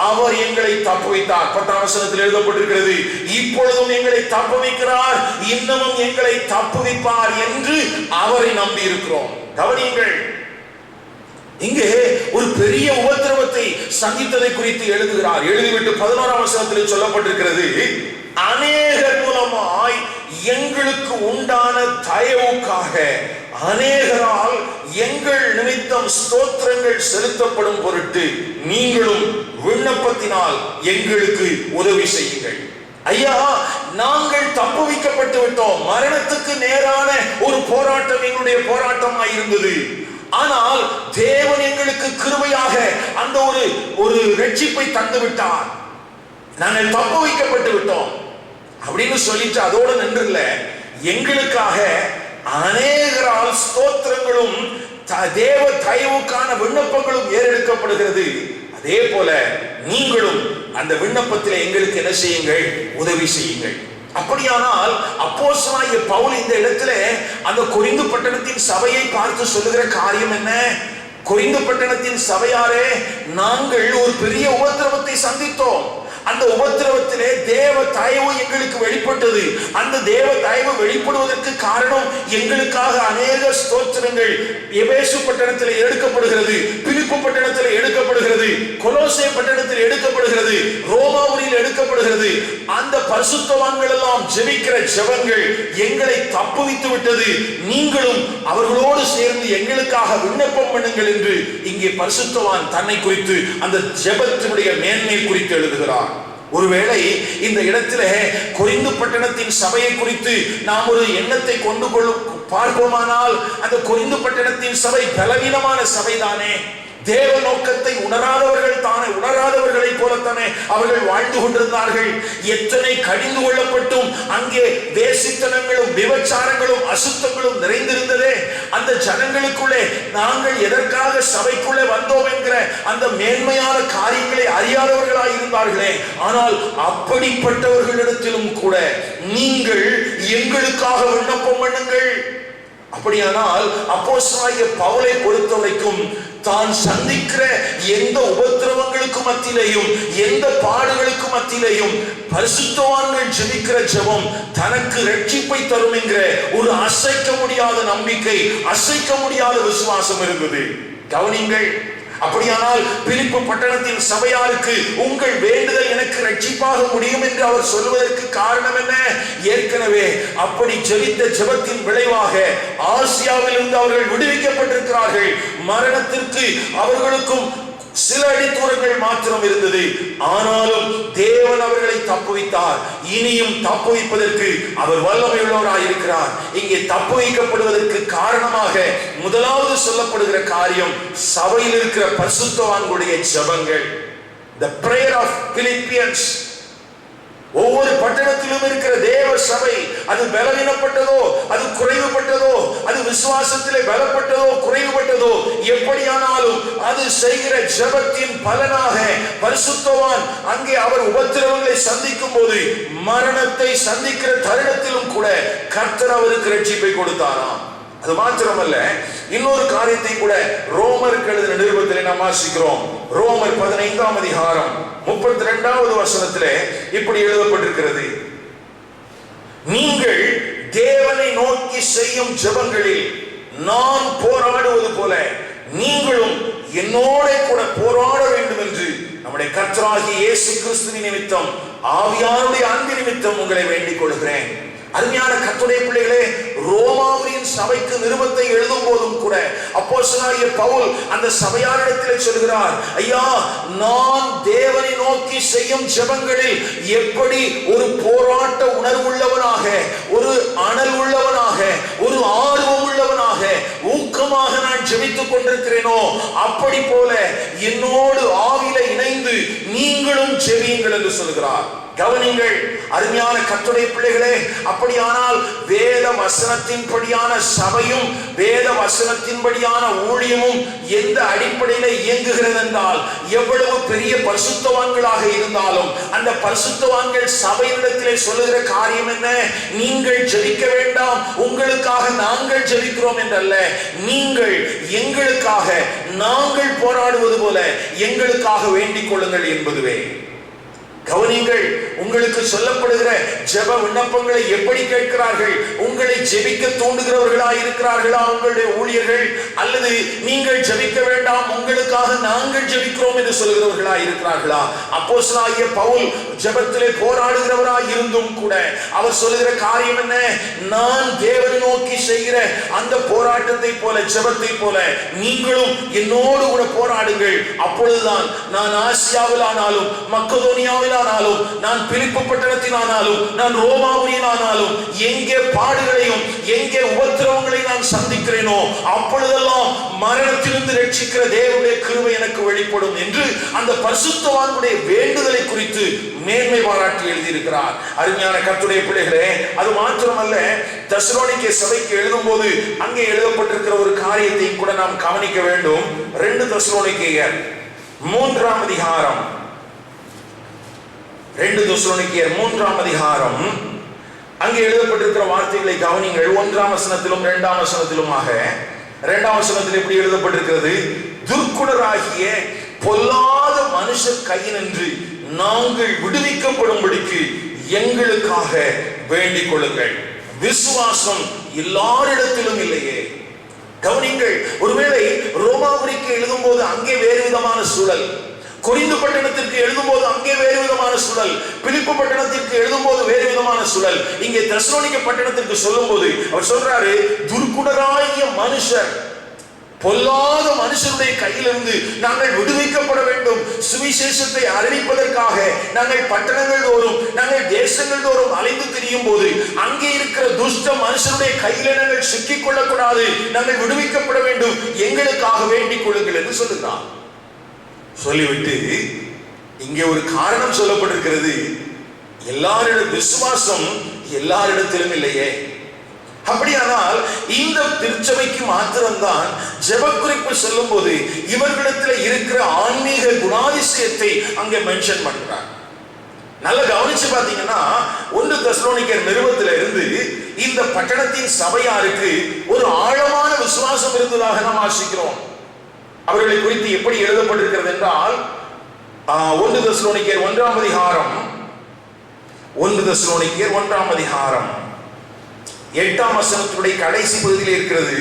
B: அவர் எங்களை தப்பு வைத்தார். 10ஆம் வசனத்தில் எழுதப்பட்டிருக்கிறது, இப்பொழுதும் எங்களை தப்பு வைக்கிறார், இன்னமும் எங்களை தப்பு வைப்பார் என்று அவரை நம்பி இருக்கிறோம். கவனியுங்கள், இங்கே ஒரு பெரிய உபத்திரவத்தை சந்தித்ததை குறித்து எழுதுகிறார். எழுதிவிட்டு 11ஆம் வசனத்தில் சொல்லப்பட்டிருக்கிறது, அநேகர் மூலமாய் எங்களுக்கு உண்டான தயவுக்காக அநேகரால் எங்கள் நிமித்தம் ஸ்தோத்திரங்கள் செலுத்தப்படும் பொருட்டு நீங்களும் விண்ணப்பத்தினால் எங்களுக்கு உதவி செய்யுங்கள். ஐயா, நாங்கள் தப்புவிக்கப்பட்டு விட்டோம். மரணத்துக்கு நேரான ஒரு போராட்டம் எங்களுடைய போராட்டமாய் இருந்தது. ஆனால் தேவன் எங்களுக்கு கிருபையாக அந்த ஒரு ரட்சிப்பை தந்து விட்டார். நாங்கள் தப்புவிக்கப்பட்டு விட்டோம் அப்படின்னு சொல்லிட்டு அதோடு நின்றுல, எங்களுக்காக அநேகரால் ஸ்தோத்திரங்களும் தேவ தயவுக்கான விண்ணப்பங்களும் ஏறெடுக்கப்படுகிறது. அதே போல நீங்களும் அந்த விண்ணப்பத்தில் எங்களுக்கு என்ன செய்யுங்கள்? உதவி செய்யுங்கள். அப்படியானால் அப்போஸ்தலனாகிய பவுல் இந்த இடத்துல அந்த கொரிந்து பட்டணத்தின் சபையை பார்த்து சொல்லுகிற காரியம் என்ன? கொரிந்து பட்டணத்தின் சபையாரே, நாங்கள் ஒரு பெரிய உபத்திரவத்தை சந்தித்தோம். அந்த உபத்திரவத்திலே தேவ தயவு எங்களுக்கு வெளிப்பட்டது. அந்த தேவ தயவு வெளிப்படுவதற்கு காரணம் எங்களுக்காக அநேக ஸ்தோத்திரங்கள் எபேசு பட்டணத்தில் எடுக்கப்படுகிறது, பிலிப்பு பட்டணத்தில் எடுக்கப்படுகிறது, கொலோசே பட்டணத்தில் எடுக்கப்படுகிறது, ரோமாபுரியில் எடுக்கப்படுகிறது. அந்த பரிசுத்தவான்கள் எல்லாம் ஜெபிக்கிற ஜெபங்கள் எங்களை தப்புவித்து விட்டது. நீங்களும் அவர்களோடு சேர்ந்து எங்களுக்காக விண்ணப்பம் பண்ணுங்கள் என்று இங்கே பரிசுத்தவான் தன்னை குறித்து அந்த ஜெபத்தினுடைய மேன்மை குறித்து எழுதுகிறார். ஒருவேளை இந்த இடத்துல கொரிந்து பட்டணத்தின் சபையை குறித்து நாம் ஒரு எண்ணத்தை கொண்டு பார்ப்போமானால், அந்த கொரிந்து பட்டணத்தின் சபை பலவீனமான சபைதானே. தேவ நோக்கத்தை உணராதவர்களை போலத்தானே அவர்கள் வாழ்ந்து கொண்டிருந்தார்கள். எத்தனை கடிந்து கொள்ளப்பட்டும் அங்கே வேசித்தனங்களும் விபச்சாரங்களும் அசுத்தங்களும் நிறைந்திருந்ததே. அந்த ஜனங்களுக்குள்ளே நாங்கள் எதற்காக சபைக்குள்ளே வந்தோம் என்கிற அந்த மேன்மையான காரியங்களை அறியாதவர்களாய் இருந்தார்களே. ஆனால் அப்படிப்பட்டவர்களிடத்திலும் கூட நீங்கள் எங்களுக்காக விண்ணப்பம் பண்ணுங்கள். அப்படியானால் அப்போஸ்தலனாகிய பவுலை பொறுத்தவரைக்கும் தான் சந்திக்கிற எந்த உபத்திரவங்களுக்கு மத்தியிலேயும் எந்த பாடுகளுக்கு மத்தியிலேயும் பரிசுத்தவான்கள் ஜெபிக்கிற ஜெபம் தனக்கு ரட்சிப்பை தரும் என்கிற ஒரு அசைக்க முடியாத நம்பிக்கை, அசைக்க முடியாத விசுவாசம் இருந்தது. கவனிங்கள். அப்படியானால் பிலிப்பு பட்டணத்தின் சபையாருக்கு உங்கள் வேண்டுதல் எனக்கு ரட்சிப்பாக முடியும் என்று அவர் சொல்வதற்கு காரணம் என்ன? ஏற்கனவே அப்படி ஜெபித்த ஜெபத்தின் விளைவாக ஆசியாவில் இருந்து அவர்கள் விடுவிக்கப்பட்டிருக்கிறார்கள். மரணத்திற்கு அவர்களுக்கும் சில அடித்தூரங்கள் மாத்திரம் இருந்தது. ஆனாலும் தேவன் அவர்களை தப்புவித்தார். இனியும் தப்புவிப்பதற்கு அவர் வல்லமையுள்ளவராய் இருக்கிறார். இங்கே தப்புவிக்கப்படுவதற்கு காரணமாக முதலாவது சொல்லப்படுகிற காரியம் சபையில் இருக்கிற பரிசுத்தவான்களுடைய ஜெபங்கள். The prayer of Philippians. ஒவ்வொரு பட்டணத்திலும் இருக்கிற தேவ சபை அது பலவீனப்பட்டதோ, அது குறைவுபட்டதோ, அது விசுவாசத்திலே பலப்பட்டதோ குறைவுபட்டதோ, எப்படியானாலும் அது செய்கிற ஜெபத்தின் பலனாக பரிசுத்தவான் அங்கே அவர் உபத்திரவங்களை சந்திக்கும் போது, மரணத்தை சந்திக்கிற தருணத்திலும் கூட கர்த்தர் அவருக்கு ரட்சிப்பை கொடுத்தாராம். அது மாத்திரமல்ல, இன்னொரு காரியத்தை கூட ரோமருக்கு எழுதின நிருபத்திலே நாம் வாசிக்கிறோம். ரோமர் 15ஆம் அதிகாரம் 32வது வசனத்திலே இப்படி எழுதப்பட்டிருக்கிறது, நீங்கள் தேவனை நோக்கி செய்யும் ஜெபங்களில் நான் போராடுவது போல நீங்களும் என்னோட கூட போராட வேண்டும் என்று நம்முடைய கர்த்தராகிய இயேசு கிறிஸ்துவின் நிமித்தம் ஆவியானுடைய அன்பு நிமித்தம் உங்களை வேண்டிக் கொள்கிறேன். அருமையான கர்த்தருடைய பிள்ளைகளே, ரோமாபுரியின் சபைக்கு நிருபத்தை எழுதும் போதும் கூட அப்போஸ்தலனாகிய பவுல் அந்த சபையாரிடத்தில் சொல்கிறார், ஐயா, நான் தேவனை நோக்கி செய்யும் ஜெபங்களில் எப்படி ஒரு போராட்ட உணர்வுள்ளவனாக, ஒரு அனல் உள்ளவனாக, ஒரு ஆர்வம் உள்ளவனாக, ஊக்கமாக நான் ஜெபித்துக் கொண்டிருக்கிறேனோ அப்படி போல என்னோடு ஆவியில இணைந்து நீங்களும் ஜெபியுங்கள் என்று சொல்கிறார். கவனிங்கள் அருமையான கர்த்தருடைய பிள்ளைகளே, அப்படியானால் வேத வசனத்தின்படியான சபையும் வேத வசனத்தின்படியான ஊழியமும் எந்த அடிப்படையில் இயங்குகிறது என்றால், எவ்வளவு பெரிய பரிசுத்தவான்களாக இருந்தாலும் அந்த பரிசுத்தவான்கள் சபையிடத்திலே சொல்லுகிற காரியம் என்ன? நீங்கள் ஜெபிக்க வேண்டாம், உங்களுக்காக நாங்கள் ஜெபிக்கிறோம் என்றல்ல, நீங்கள் எங்களுக்காக நாங்கள் போராடுவது போல எங்களுக்காக வேண்டிக் கொள்ளுங்கள் என்பதுவே. கவனிங்கள், உங்களுக்கு சொல்லப்படுகிற ஜெப விண்ணப்பங்களை எப்படி கேட்கிறார்கள்? உங்களை ஜெபிக்க தூண்டுகிறவர்களாய் இருக்கிறார்களா உங்களுடைய ஊழியர்கள்? அல்லது நீங்கள் ஜெபிக்க வேண்டாம், உங்களுக்காக நாங்கள் ஜெபிக்கிறோம் என்று சொல்கிறவர்களாய் இருக்கிறார்களா? அப்போஸ்தலனாகிய பவுல் ஜெபத்திலே போராடுகிறவராய் இருந்தும் கூட அவர் சொல்லுகிற காரியம் என்ன? நான் தேவனை நோக்கி செய்கிற அந்த போராட்டத்தை போல, ஜெபத்தை போல நீங்களும் என்னோடு கூட போராடுங்கள். அப்பொழுதுதான் நான் ஆசியாவில் ஆனாலும், மக்கதோனியாவில் ஆனாலும், நான் பிலிப்பு பட்டணத்தினானாலும், நான் ரோமாபுரியினானாலும், எங்கே பாடுகளையும் எங்கே உபத்திரவங்களை நான் சந்திக்கிறேனோ அப்பொழுதெல்லாம் மரணத்திலிருந்து ரட்சிக்கிற தேவனுடைய கிருபை எனக்கு வெளிப்படும் என்று அந்த பரிசுத்தவான்களுடைய வேண்டுதலை குறித்து மேன்மை பாராட்டி எழுதியிருக்கிறார். அருமையான கர்த்தருடைய பிள்ளைகளே, அது மாத்திரமல்ல, தெசலோனிக்கே சபைக்கு எழுதும் போது அங்கே எழுதப்பட்டிருக்கிற ஒரு காரியத்தை கூட நாம் கவனிக்க வேண்டும். 2 தெசலோனிக்கேயர் 3ஆம் அதிகாரம், 2 தெசலோனிக்கேயர் 3ஆம் அதிகாரம், அங்கே எழுதப்பட்டிருக்கிற வார்த்தைகளை கவனிங்கள். 1ஆம் வசனத்திலும் 2ஆம் வசனத்திலுமாக. 2ஆம் வசனத்தில் எப்படி எழுதப்பட்டிருக்கிறது? துர்க்குணராகிய பொல்லாத மனுஷர் கையினின்று நாங்கள் விடுவிக்கப்படும்படிக்கு எங்களுக்காக வேண்டிக் கொள்ளுங்கள். விசுவாசம் எல்லாரிடத்திலும் இல்லையே. கவனிங்கள், ஒருவேளை ரோமாபுரிக்கு எழுதும் போது அங்கே வேறு விதமான சூழல், கொரிந்து பட்டணத்திற்கு எழுதும் போது அங்கே வேறு விதமான சூழல், பிலிப்பு பட்டணத்திற்கு எழுதும் போது வேறு விதமான சூழல், இங்கே தெசலோனிக்கே பட்டணத்திற்கு சொல்லும் போது அவர் சொல்றாரு, துர்க்குணராகிய மனுஷர், பொல்லாத மனுஷனுடைய கையிலிருந்து நாங்கள் விடுவிக்கப்பட வேண்டும். சுவிசேஷத்தை அறிவிப்பதற்காக நாங்கள் பட்டணங்கள் தோறும், நாங்கள் தேசங்கள் தோறும் அலைந்து திரியும் போது அங்கே இருக்கிற துஷ்ட மனுஷனுடைய கையில நாங்கள் சிக்கிக் கொள்ளக்கூடாது, நாங்கள் விடுவிக்கப்பட வேண்டும், எங்களுக்காக வேண்டிக் கொள்ளுங்கள் என்று சொல்லுகிறார். சொல்லிவிட்டு இங்கே ஒரு காரணம் சொல்லப்பட்டிருக்கிறது. எல்லாரிடம் விசுவாசம் எல்லாரிடத்திலும் இல்லையே. அப்படியானால் இந்த திருச்சபைக்கு மாத்திரம்தான் ஜெபக்குறிப்பு சொல்லும் போது இவர்களிடத்தில் இருக்கிற ஆன்மீக குணாதிசயத்தை அங்கே மென்ஷன் பண்றார். நல்ல கவனிச்சு பாத்தீங்கன்னா 1 தெசலோனிக்கேயர் நிருபத்தில இருந்து இந்த பட்டணத்தின் சபையாருக்கு ஒரு ஆழமான விசுவாசம் இருந்ததாக நாம் வாசிக்கிறோம். அவர்களை குறித்து எப்படி எழுதப்பட்டிருக்கிறது என்றால் 1 தெசலோனிக்கேயர் 1ஆம் அதிகாரம், 1 தெசலோனிக்கேயர் 1ஆம் அதிகாரம் 8ஆம் வசனத்துடைய கடைசி பகுதியில் இருக்கிறது,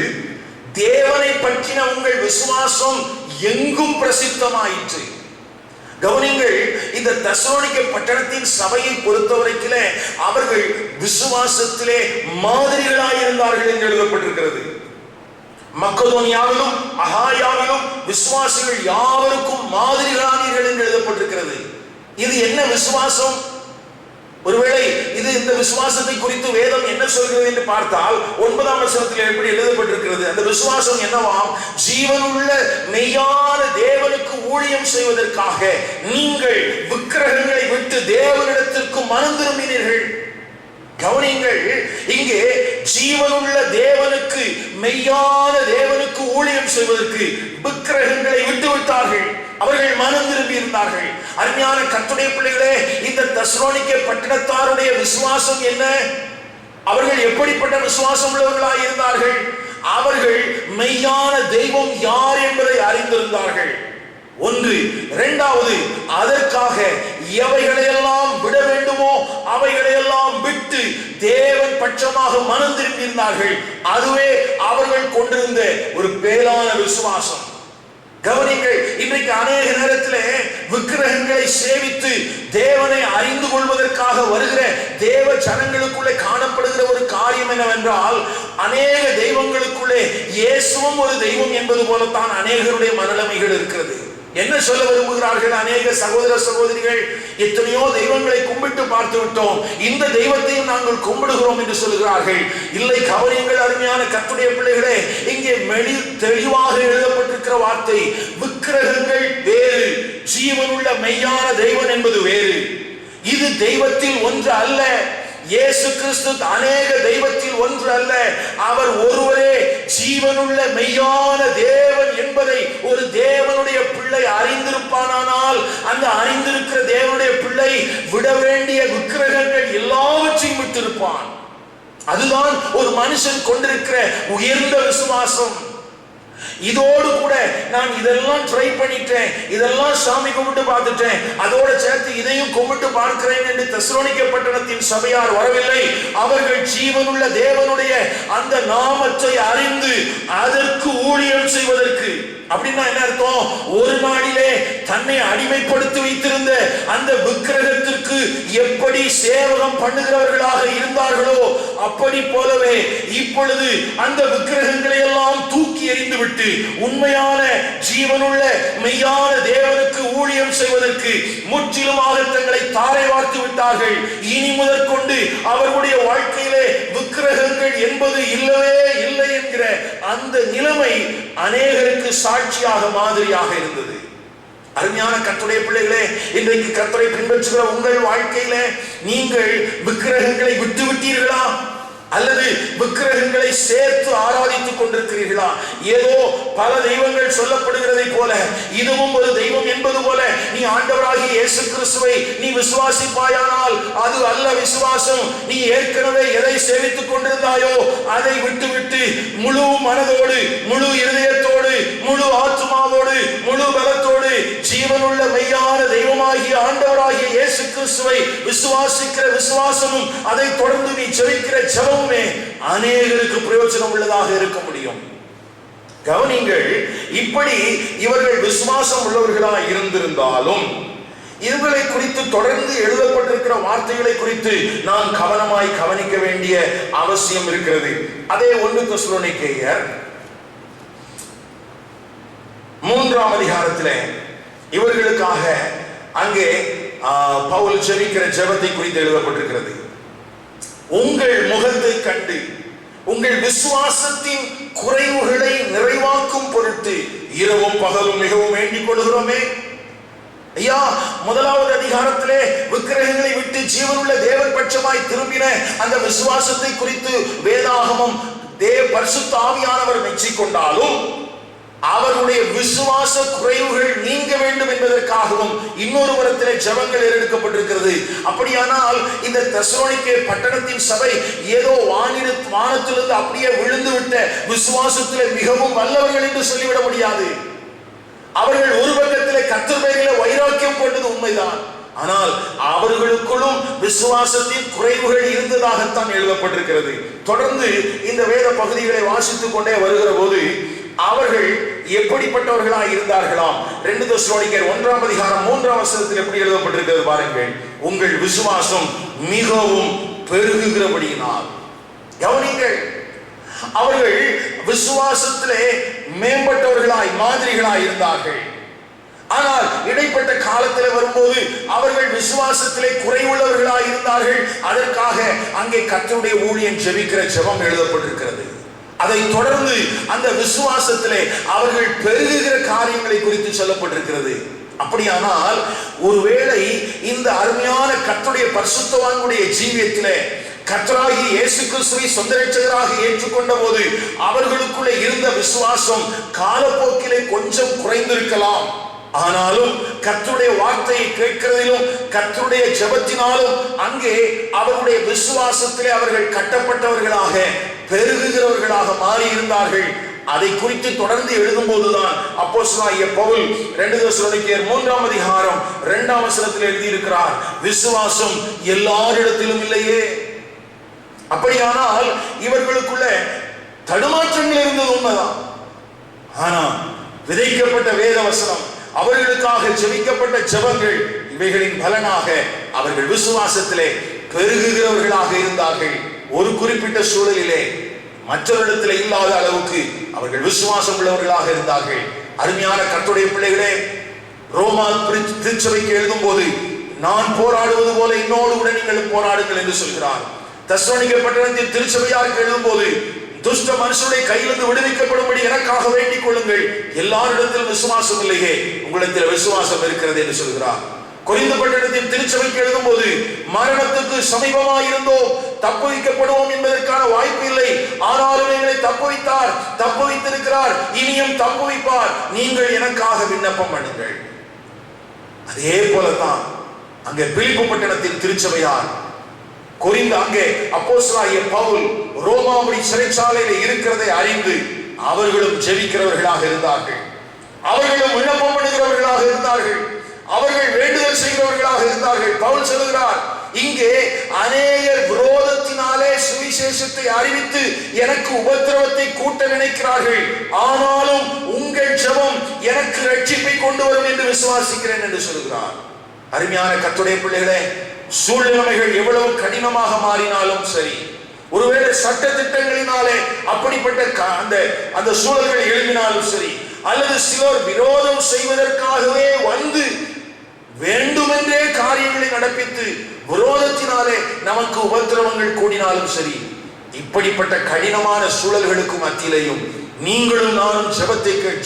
B: தேவனை பற்றின உங்கள் விசுவாசம் எங்கும் பிரசித்தமாயிற்று. கவனிங்கள், இந்த தெசலோனிக்கே பட்டணத்தின் சபையை பொறுத்தவரைக்கிலே அவர்கள் விசுவாசத்திலே மாதிரிகளாய் இருந்தார்கள் என்று எழுதப்பட்டிருக்கிறது. மக்கதோனியாவிலும் அகாயாவிலும் விசுவாசிகள் யாவருக்கும் மாதிரிகளானீர்கள் என்று எழுதப்பட்டிருக்கிறது. இது என்ன விசுவாசம்? ஒருவேளை இது இந்த விசுவாசத்தை குறித்து வேதம் என்ன சொல்கிறது என்று பார்த்தால் 9ஆம் வசனத்தில் எப்படி எழுதப்பட்டிருக்கிறது? அந்த விசுவாசம் என்னவாம்? ஜீவனுள்ள மெய்யான தேவனுக்கு ஊழியம் செய்வதற்காக நீங்கள் விக்கிரகங்களை விட்டு தேவனிடத்திற்கு மனம் திரும்பினீர்கள். கவனிங்கள், இங்கே ஜீவனுள்ள தேவனுக்கு, மெய்யான தேவனுக்கு ஊழியம் செய்வதற்கு விக்கிரகங்களை விட்டு விட்டார்கள். அவர்கள் மனம் திரும்பி இருந்தார்கள். அருமையான கர்த்தருடைய பிள்ளைகளே, இந்த தெசலோனிக்கே பட்டணத்தாருடைய விசுவாசம் என்ன? அவர்கள் எப்படிப்பட்ட விசுவாசம் உள்ளவர்களாய் இருந்தார்கள்? அவர்கள் மெய்யான தெய்வம் யார் என்பதை அறிந்திருந்தார்கள். ஒன்று. இரண்டாவது, அதற்காக எவைகளையெல்லாம் விட வேண்டுமோ அவைகளையெல்லாம் விட்டு தேவன் பட்சமாக மனம் திரும்பியிருந்தார்கள். அதுவே அவர்கள் கொண்டிருந்த ஒரு பேரான விசுவாசம். கவனிங்கள், இன்றைக்கு அநேக நேரத்திலே விக்கிரகங்களை சேவித்து தேவனை அறிந்து கொள்வதற்காக வருகிற தேவ ஜனங்களுக்குள்ளே காணப்படுகிற ஒரு காரியம் என்னவென்றால், அநேக தெய்வங்களுக்குள்ளே இயேசுவும் ஒரு தெய்வம் என்பது போலத்தான் அநேகருடைய மனநிலைமைகள் இருக்கிறது. என்ன சொல்ல விரும்புகிறார்கள் அநேக சகோதர சகோதரிகள்? எத்தனையோ தெய்வங்களை கும்பிட்டு பார்த்து விட்டோம், இந்த தெய்வத்தையும் நாங்கள் கும்பிடுகிறோம் என்று சொல்கிறார்கள். இல்லை, கவனியுங்கள் அருமையான கர்த்தருடைய பிள்ளைகளே, இங்கே தெளிவாக எழுதப்பட்டிருக்கிற வார்த்தை, விக்கிரகங்கள் வேறு, ஜீவனுள்ள மெய்யான தெய்வன் என்பது வேறு. இது தெய்வத்தில் ஒன்று அல்ல. இயேசு கிறிஸ்து அநேக தெய்வத்தில் ஒன்று அல்ல. அவர் ஒருவரே ஜீவனுள்ள மெய்யான தேவன் என்பதை ஒரு தேவனுடைய பிள்ளை அறிந்திருப்பானால், அந்த அறிந்திருக்கிற தேவனுடைய பிள்ளை விட வேண்டிய விக்கிரகங்கள் எல்லாவற்றையும் விட்டிருப்பான். அதுதான் ஒரு மனுஷன் கொண்டிருக்கிற உயர்ந்த விசுவாசம். இதோடு கூட நான் இதெல்லாம் ட்ரை பண்ணிட்டேன், இதெல்லாம் சாமி கும்பிட்டு பார்த்துட்டேன், அதோட சேர்த்து இதையும் கும்பிட்டு பார்க்கிறேன் என்று தெசலோனிக்கே பட்டணத்தின் சபையார் வரவில்லை. அவர்கள் ஜீவனுள்ள தேவனுடைய அந்த நாமத்தை அறிந்து அதற்கு ஊழியம் செய்வதற்கு. அப்படின்னா என்ன அர்த்தம்? ஒரு நாளிலே தன்னை அடிமைப்படுத்தி வைத்திருந்த அந்த விக்கிரகத்திற்கு எப்படி சேவகம் பண்ணுகிறவர்களாக இருந்தார்களோ அப்படி போலவே இப்பொழுது அந்த விக்கிரகங்களை எல்லாம் தூக்கி எறிந்து விட்டு உண்மையான ஜீவனுள்ள மெய்யான தேவனுக்கு ஊழியம் செய்வதற்கு முற்றிலுமாக தங்களை தாரை வார்த்து விட்டார்கள். இனி முதற்கொண்டு அவர்களுடைய வாழ்க்கையிலே விக்கிரகங்கள் என்பது இல்லவே இல்லை என்கிற அந்த நிலைமை அநேகருக்கு சாட்சியாக மாதிரியாக இருந்தது. அருமையான கர்த்தருடைய பிள்ளைகளே, இன்றைக்கு கர்த்தரை பின்பற்றுகிற உங்கள் வாழ்க்கையிலே நீங்கள் விக்கிரகங்களை விட்டு விட்டீர்களா? அல்லது விக்கிரகங்களை சேர்த்து ஆராதித்துக் கொண்டிருக்கிறீர்களா? ஏதோ பல தெய்வங்கள் சொல்லப்படுகிறதை போல இதுவும் ஒரு தெய்வம் என்பது போல நீ ஆண்டவராகிய இயேசு கிறிஸ்துவை நீ விசுவாசிப்பாயானால் அது அல்ல விசுவாசம். நீ ஏற்கனவே எதை சேவித்துக் கொண்டிருந்தாயோ அதை விட்டுவிட்டு முழு மனதோடு, முழு இருதயத்தோடு, முழு ஆத்மாவோடு, முழு பலத்தோடு ஜீவனுள்ள மெய்யான தெய்வமாகிய ஆண்டவராகிய இயேசு கிறிஸ்துவை விசுவாசிக்கிற விசுவாசமும் அதை தொடர்ந்து நீ ஜெபிக்கிற ஜெபம் அநேகருக்கு பிரயோஜனம் உள்ளதாக இருக்க முடியும். கவனிங்கள், இப்படி இவர்கள் விசுவாசம் உள்ளவர்களாக இருந்திருந்தாலும் இவர்களை குறித்து தொடர்ந்து எழுதப்பட்டிருக்கிற வார்த்தைகளை குறித்து நாம் கவனமாய் கவனிக்க வேண்டிய அவசியம் இருக்கிறது. அதே 1 தெசலோனிக்கேயர் 3ஆம் அதிகாரத்திலே இவர்களுக்காக அங்கே பவுல் ஜெபிக்கிற ஜெபத்தை குறித்து எழுதப்பட்டிருக்கிறது. உங்கள் முகத்தை கண்டு உங்கள் விசுவாசத்தின் குறைவுகளை நிறைவாக்கும் பொருட்டு இரவும் பகலும் மிகவும் வேண்டிக் கொள்கிறோமே. ஐயா, 1வது அதிகாரத்திலே விக்கிரகங்களை விட்டு ஜீவனுள்ள தேவன் பட்சமாய் திரும்பின அந்த விசுவாசத்தை குறித்து வேதாகமம் பரிசுத்த ஆவியானவர் மெச்சிக்கொண்டாலும் அவருடைய விசுவாச குறைவுகள் நீங்க வேண்டும் என்பதற்காகவும் இன்னொரு புறத்திலே ஜெபங்கள் ஏறெடுக்கப்பட்டிருக்கிறது. அப்படியானால் இந்த தெசலோனிக்கே பட்டணத்தின் சபை ஏதோ வானத்திலிருந்து அப்படியே விழுந்து விட்ட விசுவாசத்திலே மிகவும் வல்லவர்கள் என்று சொல்லிவிட முடியாது. அவர்கள் ஒரு பக்கத்திலே கர்த்தர் பெயரிலே வைராக்கியம் கொண்டது உண்மைதான். ஆனால் அவர்களுக்குள்ளும் விசுவாசத்தின் குறைவுகள் இருந்ததாகத்தான் எழுதப்பட்டிருக்கிறது. தொடர்ந்து இந்த வேத பகுதிகளை வாசித்துக் கொண்டே வருகிற போது அவர்கள் எப்படிப்பட்டவர்களாக இருந்தார்களாம்? 2 தெசலோனிக்கேயர் 1ஆம் அதிகாரம் 3ஆம் வசனத்தில் எப்படி எழுதப்பட்டிருக்கிறது பாருங்கள். உங்கள் விசுவாசம் மிகவும் பெருகுகிறபடியினால். கவனிங்கள், அவர்கள் விசுவாசத்திலே மேம்பட்டவர்களாய் மாதிரிகளாய் இருந்தார்கள். ஆனால் இடைப்பட்ட காலத்தில் வரும்போது அவர்கள் விசுவாசத்திலே குறைவுள்ளவர்களாய் இருந்தார்கள். அதற்காக அங்கே கர்த்தருடைய ஊழியம் ஜெபிக்கிற ஜெபம் எழுதப்பட்டிருக்கிறது. அதை தொடர்ந்து அந்த விசுவாசத்திலே அவர்கள் பெருகுகிற காரியங்களை குறித்து சொல்லப்பட்டிருக்கிறது. அப்படியானால் ஒருவேளை இந்த அருமையான கர்த்தருடைய பரிசுத்தவான்களுடைய ஜீவியத்திலே கர்த்தராகிய இயேசு கிறிஸ்துவை சொந்த இரட்சகராக ஏற்றுக்கொண்ட போது அவர்களுக்குள்ளே இருந்த விசுவாசம் காலப்போக்கிலே கொஞ்சம் குறைந்திருக்கலாம். ஆனாலும் கர்த்தருடைய வார்த்தையை கேட்கிறதிலும் கர்த்தருடைய ஜெபத்தினாலும் அங்கே அவருடைய விசுவாசத்திலே அவர்கள் கட்டப்பட்டவர்களாக பெருகுகிறவர்களாக மாறி இருந்தார்கள். அதை குறித்து தொடர்ந்து எழுதும் போதுதான் அப்போஸ்தலனாகிய பவுல் 2 தெசலோனிக்கேயர் 3ஆம் அதிகாரம் 2ஆம் வசனத்தில் எழுதியிருக்கிறார், விசுவாசம் எல்லாரிடத்திலும் இல்லையே. அப்படியானால் இவர்களுக்குள்ள தடுமாற்றங்கள் இருந்தது உண்மைதான். ஆனா விதைக்கப்பட்ட வேத வசனம், அவர்களுக்காக ஜெபிக்கப்பட்ட ஜெபங்கள், இவைகளின் பலனாக அவர்கள் விசுவாசத்திலே பெருகுகிறவர்களாக இருந்தார்கள். ஒரு குறிப்பிட்ட சூழலிலே மற்றவரிடத்தில் இல்லாத அளவுக்கு அவர்கள் விசுவாசம் உள்ளவர்களாக இருந்தார்கள். அருமையான கர்த்தருடைய பிள்ளைகளே, ரோமா திருச்சபைக்கு எழுதும் போது நான் போராடுவது போல என்னோடு கூட நீங்கள் போராடுங்கள் என்று சொல்கிறார். தெசலோனிக்கே பட்டணத்தின் திருச்சபையாருக்கு எழுதும் போது துஷ்ட மனுஷனுடைய கையிலிருந்து விடுவிக்கப்படும்படி எனக்காக வேண்டிக் கொள்ளுங்கள், எல்லாரிடத்திலும் விசுவாசம் இல்லையே, உங்களிடத்தில் விசுவாசம் இருக்கிறது என்று சொல்கிறார். கொரிந்து பட்டணத்தின் திருச்சபைக்கு எழுதும் போது மரணத்துக்கு சமீபமாயிருந்தோம், தப்புவிக்கப்படுவோம் என்பதற்கான வாய்ப்பு இல்லை, ஆனாலும் எங்களை தப்புவித்தார், தப்புவித்திருக்கிறார், இனியும் தப்புவிப்பார், நீங்கள் எனக்காக விண்ணப்பம் பண்ணுங்கள். அதே போலதான் அங்கே பிலிப்பு பட்டணத்தின் திருச்சபையார் கொரிந்து அங்கே அப்போஸ்தலனாகிய பவுல் ரோமாபுரி சிறைச்சாலையில் இருக்கிறதை அறிந்து அவர்களும் ஜெபிக்கிறவர்களாக இருந்தார்கள், அவர்களும் விண்ணப்பம் பண்ணுகிறவர்களாக இருந்தார்கள், அவர்கள் வேண்டுதல் செய்கிறவர்களாக இருந்தார்கள். பவுல் சொல்கிறார், இங்கே அநேகர் விரோதத்தினாலே சுவிசேஷத்தை அறிவித்து எனக்கு உபத்திரவத்தை கூட்ட நினைக்கிறார்கள், ஆனாலும் உங்கள் ஜெபம் எனக்கு ரட்சிப்பை கொண்டு வரும் என்று விசுவாசிக்கிறேன் என்று சொல்கிறார். அருமையான கர்த்தருடைய பிள்ளைகளே, சூழ்நிலைகள் எவ்வளவு கடினமாக மாறினாலும் சரி, ஒருவேளை சட்ட திட்டங்களினாலே அப்படிப்பட்ட அந்த சூழல்கள் எழுப்பினாலும் சரி, அல்லது சிலர் விரோதம் செய்வதற்காகவே வந்து வேண்டுமென்றே காரியங்களை நடப்பித்து விரோதத்தினாலே நமக்கு உபத்திரவங்கள் கூடினாலும் சரி, இப்படிப்பட்ட கடினமான சூழல்களுக்கும் மத்தியிலையும் நீங்களும் நானும்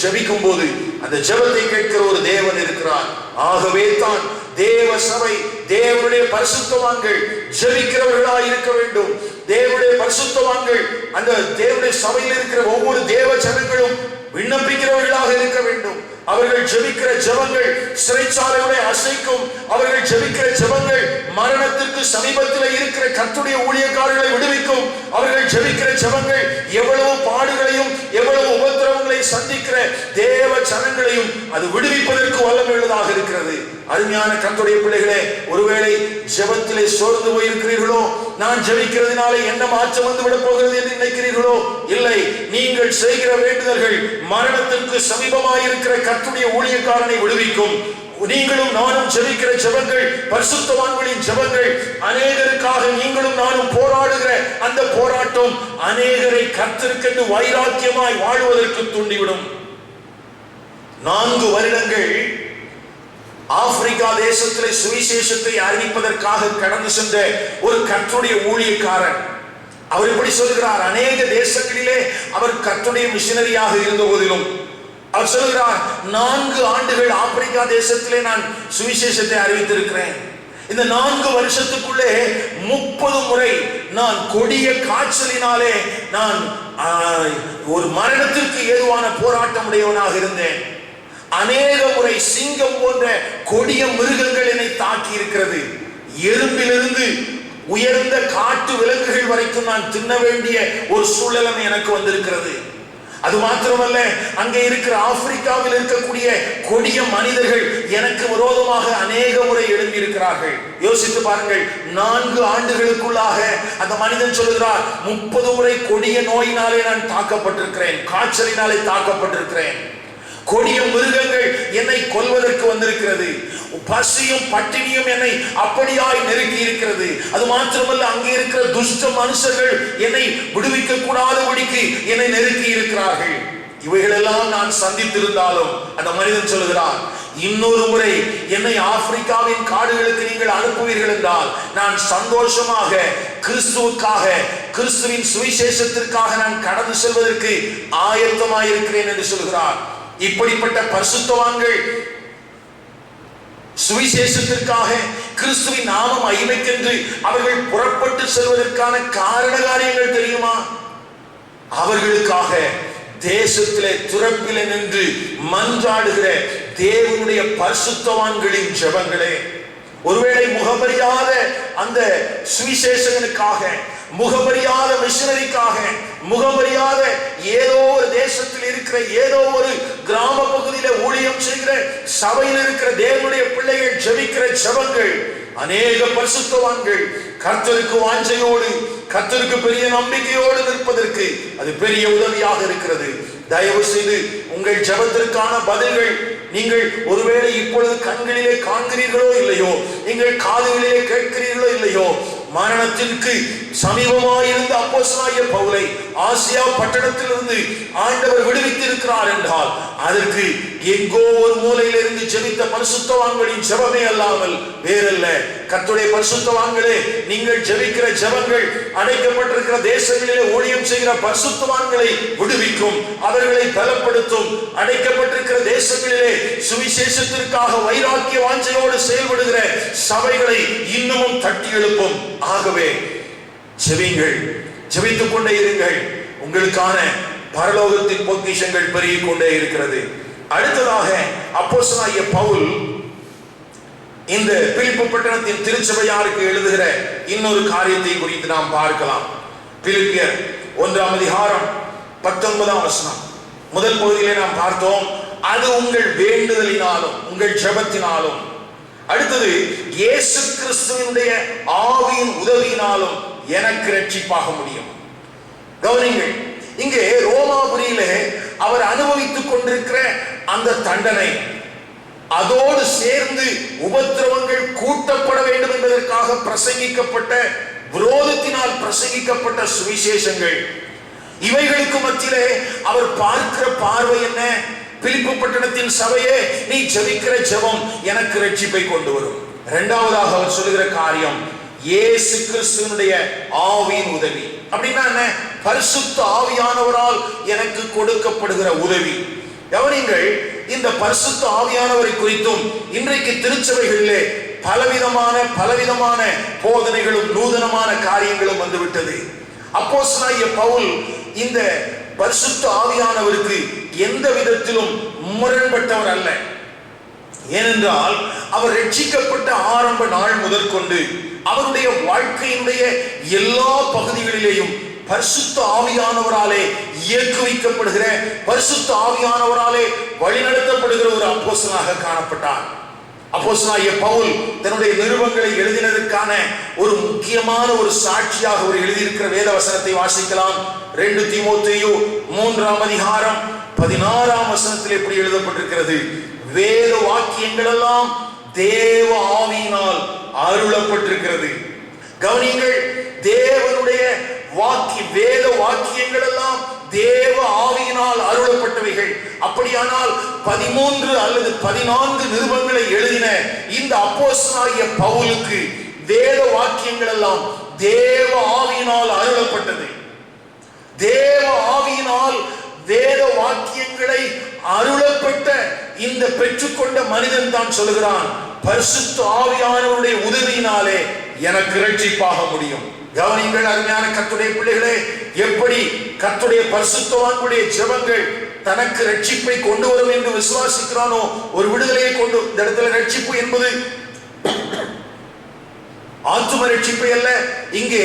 B: ஜெபிக்கும் போது அந்த ஜெபத்தை கேட்கிற ஒரு தேவன் இருக்கிறார். ஆகவே தான் தேவ சபை, தேவனுடைய பரிசுத்தவான்கள் ஜெபிக்கிறவர்களாய் இருக்க வேண்டும். தேவனுடைய பரிசுத்தவான்கள், அந்த தேவனுடைய சபையில் இருக்கிற ஒவ்வொரு தேவ ஜனங்களும் விண்ணப்பிக்கிறவர்களாக இருக்க வேண்டும். அவர்கள் ஜெபிக்கிற ஜெபங்கள் சிறைச்சாலைகளை அசைக்கும். அவர்கள் ஜெபிக்கிற ஜெபங்கள் மரணத்திற்கு சமீபத்தில் இருக்கிற கர்த்தருடைய ஊழியக்காரர்களை விடுவிக்கும். அவர்கள் ஜெபிக்கிற ஜெபங்கள் எவ்வளவு பாடுகளையும் எவ்வளவு உபத்திரவங்களை சந்திக்கிற தேவ ஜனங்களையும் அது விடுவிப்பதற்கு வல்லமையுள்ளதாக இருக்கிறது. அருமையான கர்த்தருடைய பிள்ளைகளே, ஒருவேளை ஜெபத்திலே சோர்ந்து போயிருக்கிறீர்களோ, நான் ஜெபிக்கிறதுனாலே என்ன மாற்றம் வந்து விட போகிறது என்று நினைக்கிறீர்களோ? இல்லை, நீங்கள் செய்கிற வேண்டுதல்கள் மரணத்திற்கு சமீபமாயிருக்கிற கர்த்தருடைய ஊழியக்காரனை விடுவிக்கும். நீங்களும் நானும் ஜெபிக்கிற ஜெபங்கள், பரிசுத்தவான்களின் ஜெபங்கள், அநேகருக்காக நீங்களும் நானும் போராடுகிற அந்த போராட்டம் அநேகரை கர்த்தருக்கென்று வைராக்கியமாய் வாழ்வதற்கு தூண்டிவிடும். 4 வருடங்கள் ஆப்பிரிக்கா தேசத்திலே சுவிசேஷத்தை அறிவிப்பதற்காக கடந்து சென்ற ஒரு கர்த்தருடைய ஊழியக்காரர், அவர் இப்படி சொல்கிறார். அநேக தேசங்களிலே அவர் கர்த்தருடைய மிஷனரியாக இருந்த போதிலும் அவர் சொல்கிறார், 4 ஆண்டுகள் ஆப்பிரிக்கா தேசத்திலே நான் சுவிசேஷத்தை அறிவித்திருக்கிறேன். இந்த 4 வருஷத்துக்குள்ளே 30 முறை நான் கொடிய காய்ச்சலினாலே நான் ஒரு மரணத்திற்கு ஏதுவான போராட்டம் உடையவனாக இருந்தேன். அநேக முறை சிங்கம் போன்ற கொடிய மிருகங்கள் என்னை தாக்கி இருக்கிறது. எறும்பிலிருந்து உயர்ந்த காட்டு விலங்குகள் வரைக்கும் நான் தின்ன வேண்டிய ஒரு சூழலும் எனக்கு வந்திருக்கிறது. அது மாத்திரமல்ல, அங்கே இருக்கிற ஆப்பிரிக்காவில் இருக்கக்கூடிய கொடிய மனிதர்கள் எனக்கு விரோதமாக அநேக முறை எழும்பி இருக்கிறார்கள். யோசித்து பாருங்கள், 4 ஆண்டுகளுக்குள்ளாக அந்த மனிதன் சொல்கிறார், 30 முறை கொடிய நோயினாலே நான் தாக்கப்பட்டிருக்கிறேன், காய்ச்சலினாலே தாக்கப்பட்டிருக்கிறேன். கொடிய மிருகங்கள் என்னை கொல்வதற்கு வந்திருக்கிறது. பசியும் பட்டினியும் என்னை அப்படியாய் நெருக்கி இருக்கிறது. அது மாத்திரமல்ல, அங்கே இருக்கிற துஷ்ட மனுஷர்கள் என்னை விடுவிக்க கூடாதபடிக்கு என்னை நெருக்கி இருக்கிறார்கள். இவைகளெல்லாம் நான் சந்தித்திருந்தாலும் அந்த மனிதன் சொல்கிறார், இன்னொரு முறை என்னை ஆப்பிரிக்காவின் காடுகளுக்கு நீங்கள் அனுப்புவீர்கள் என்றால் நான் சந்தோஷமாக கிறிஸ்துவுக்காக, கிறிஸ்துவின் சுவிசேஷத்திற்காக நான் கடந்து செல்வதற்கு ஆயத்தமாயிருக்கிறேன் என்று சொல்கிறார். இப்படிப்பட்ட பரிசுத்தவான்கள் சுவிசேஷத்திற்காக, கிறிஸ்துவின் நாமம் மகிமைக்கென்று அவர்கள் புறப்பட்டு செல்வதற்கான காரண காரியங்கள் தெரியுமா? அவர்களுக்காக தேசத்திலே துறப்பிலே நின்று மன்றாடுகிற தேவனுடைய பரிசுத்தவான்களின் ஜெபங்களே. ஒருவேளை முகமறியாத அந்த சுவிசேஷகனுக்காக, முகமறியாத மிஷனரிக்காக, முகமறியாத ஏதோ ஒரு தேசத்தில் இருக்கிற ஏதோ ஒரு கிராம பகுதியில ஊழியம் செய்கிற சபையில் இருக்கிற தேவனுடைய பிள்ளைகள் ஜெபிக்கிற ஜெபங்கள், அநேக பரிசுத்தவான்கள் கர்த்தருக்கு வாஞ்சையோடு, கர்த்தருக்கு பெரிய நம்பிக்கையோடு நிற்பதற்கு அது பெரிய உதவியாக இருக்கிறது. தயவு செய்து உங்கள் ஜெபத்திற்கான பதில்கள் நீங்கள் ஒருவேளை இப்பொழுது கண்களிலே காண்கிறீர்களோ இல்லையோ, நீங்கள் காதுகளிலே கேட்கிறீர்களோ இல்லையோ, மரணத்திற்கு சமீபமாயிருந்த அப்போஸ்தலனாகிய பவுலை ஆசியா பட்டணத்திலிருந்து ஆண்டவர் விடுவித்திருக்கிறார் என்றால் அதற்கு எங்கோ ஒரு மூலையிலிருந்து ஜெபித்த பரிசுத்தவான்களின் ஜெபமே அல்லாமல் வேறல்ல. கர்த்தருடைய பரிசுத்தவான்களே, நீங்கள் ஜெபிக்கிற ஜெபங்கள் அடைக்கப்பட்டிருக்கிற தேசங்களிலே ஊழியம் செய்கிற பரிசுத்தவான்களை விடுவிக்கும், அவர்களை பலப்படுத்தும். அடைக்கப்பட்டிருக்கிற தேசங்களிலே சுவிசேஷத்திற்காக வைராக்கிய வாஞ்சையோடு செயல்படுகிற சபைகளை இன்னமும் தட்டி எழுப்பும். ஆகவே ஜெபிங்கள், ஜெபித்துக் கொண்டே இருங்கள். உங்களுக்கான பரலோகத்தின் பொக்கிஷங்கள் பெருகிக் கொண்டே இருக்கிறது. அடுத்ததாக அப்போஸ்தலனாகிய பவுல் இந்த பிலிப்பு பட்டணத்தின் திருச்சபையாருக்கு எழுதுகிற இன்னொரு காரியத்தை குறித்து நாம் பார்க்கலாம். பிலிப்பியர் 1ஆம் அதிகாரம் 19ஆம் வசனம் முதல் பகுதியிலே நாம் பார்த்தோம், அது உங்கள் வேண்டுதலினாலும் உங்கள் ஜெபத்தினாலும். அடுத்தது, இயேசு கிறிஸ்துவினுடைய ஆவியின் உதவியினாலும் எனக்கு ரட்சிப்பாக முடியும். கவனிங்கள், இங்கே ரோமாபுரியிலே அவர் அனுபவித்துக் கொண்டிருக்கிற அந்த தண்டனை, அதோடு சேர்ந்து உபத்திரவங்கள் கூட்டப்பட வேண்டும் என்பதற்காக பிரசங்கிக்கப்பட்ட, விரோதத்தினால் பிரசங்கிக்கப்பட்ட சுவிசேஷங்கள், இவைகளுக்கு மத்தியிலே அவர் பார்க்கிற பார்வை என்ன? பிலிப்பு பட்டணத்தின் சபையே, நீ ஜெபிக்கிற ஜெபம் எனக்கு ரட்சிப்பை கொண்டு வரும். இரண்டாவதாக அவர் சொல்லுகிற காரியம், இயேசு கிறிஸ்துவினுடைய ஆவியின் உதவி. அப்படின்னா என்ன? பரிசுத்த ஆவியானவரால் எனக்கு கொடுக்கப்படுகிற உதவி. கவனிங்கள், இந்த பரிசுத்த ஆவியானவரை குறித்தும் இன்றைக்கு திருச்சபைகளிலே பலவிதமான போதனைகளும் நூதனமான காரியங்களும் வந்துவிட்டது. அப்போஸ்தலனாகிய பவுல் இந்த பரிசுத்த ஆவியானவருக்கு எந்த விதத்திலும் முரண்பட்டவர் அல்ல. ஏனென்றால் அவர் ரட்சிக்கப்பட்ட ஆரம்ப நாள் முதற்கொண்டு அவருடைய வாழ்க்கையினுடைய எல்லா பகுதிகளிலேயும் பரிசுத்த ஆவியானவராலே இயக்குவிக்கப்படுகிற, பரிசுத்த ஆவியானவராலே வழிநடத்தப்படுகிற ஒரு அப்போஸ்தலனாக காணப்பட்டார். அப்போஸ்தலனாகிய பவுல் தன்னுடைய நிருபங்களை எழுதினதற்கான ஒரு முக்கியமான ஒரு சாட்சியாக அவர் எழுதியிருக்கிற வேத வசனத்தை வாசிக்கலாம். 2 தீமோத்தேயு 3ஆம் அதிகாரம் 16ஆம் வசனத்தில் எப்படி எழுதப்பட்டிருக்கிறது? வேத வாக்கியங்கள் எல்லாம் தேவ ஆவியினால் அருளப்பட்டிருக்கிறது. கவனிங்கள், தேவனுடைய வேத வாக்கியங்கள் எல்லாம் தேவ ஆவியினால் அருளப்பட்டவைகள். அப்படியானால் 13 அல்லது 14 நிருபங்களை எழுதின இந்த அப்போஸ்தலனாகிய பவுலுக்கு வேத வாக்கியங்கள் எல்லாம் தேவ ஆவியினால் அருளப்பட்டது. தேவ ஆவியினால் வேத வாக்கியங்களை அருளப்பட்ட இந்த பெற்றுக்கொண்ட மனிதன் தான் சொல்லுகிறான், பரிசுத்த ஆவியானவருடைய உதவியினாலே எனக்கு ரட்சிப்பாக முடியும். கவனிங்கள் அருமையான கர்த்தருடைய பிள்ளைகளே, எப்படி கர்த்தருடைய பரிசுத்தவான்களுடைய ஜெபங்கள் தனக்கு ரட்சிப்பை கொண்டு வரும் என்று விசுவாசிக்கிறானோ, ஒரு விடுதலையை கொண்டு, இந்த இடத்துல ரட்சிப்பு என்பது ஆத்தும ரட்சிப்பை அல்ல, இங்கே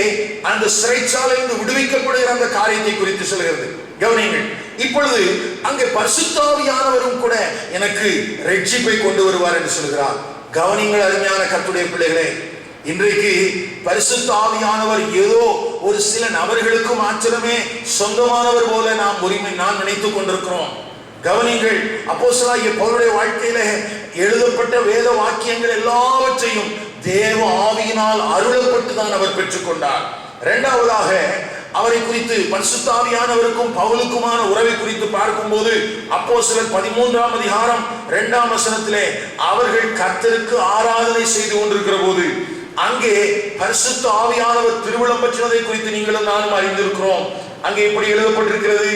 B: அந்த சிறைச்சாலையிலிருந்து விடுவிக்கப்படுகிற அந்த காரியத்தை குறித்து சொல்கிறது. கவனிங்கள், இப்பொழுது அங்கே பரிசுத்த ஆவியானவரும் கூட எனக்கு ரட்சிப்பை கொண்டு வருவார் என்று சொல்கிறார். கவனிங்கள் அருமையான கர்த்தருடைய பிள்ளைகளே, இன்றைக்கு பரிசுத்த ஆவியானவர் ஏதோ ஒரு சில நபர்களுக்கு மாத்திரமே சொந்தமானவர் போல நான் நினைத்துக் கொண்டிருக்கிறோம். கவனிங்கள், அப்போஸ்தலனாகிய பவுலுடைய வாழ்க்கையில எழுதப்பட்ட வேத வாக்கியங்கள் எல்லாவற்றையும் தேவ ஆவியினால் அருளப்பட்டு தான் அவர் பெற்றுக்கொண்டார். இரண்டாவதாக அவரை குறித்து, பரிசுத்த ஆவியானவருக்கும் பவுலுக்குமான உறவை குறித்து பார்க்கும்போது அப்போஸ்தலர் 13ஆம் அதிகாரம் 2ஆம் வசனத்திலே அவர்கள் கர்த்தருக்கு ஆராதனை செய்து கொண்டிருக்கிற போது அங்கே பரிசுத்த ஆவியானவர் திருவிழம் பற்றினதை குறித்து நீங்களும் நானும் அறிந்திருக்கிறோம். அங்கே இப்படி எழுதப்பட்டிருக்கிறது,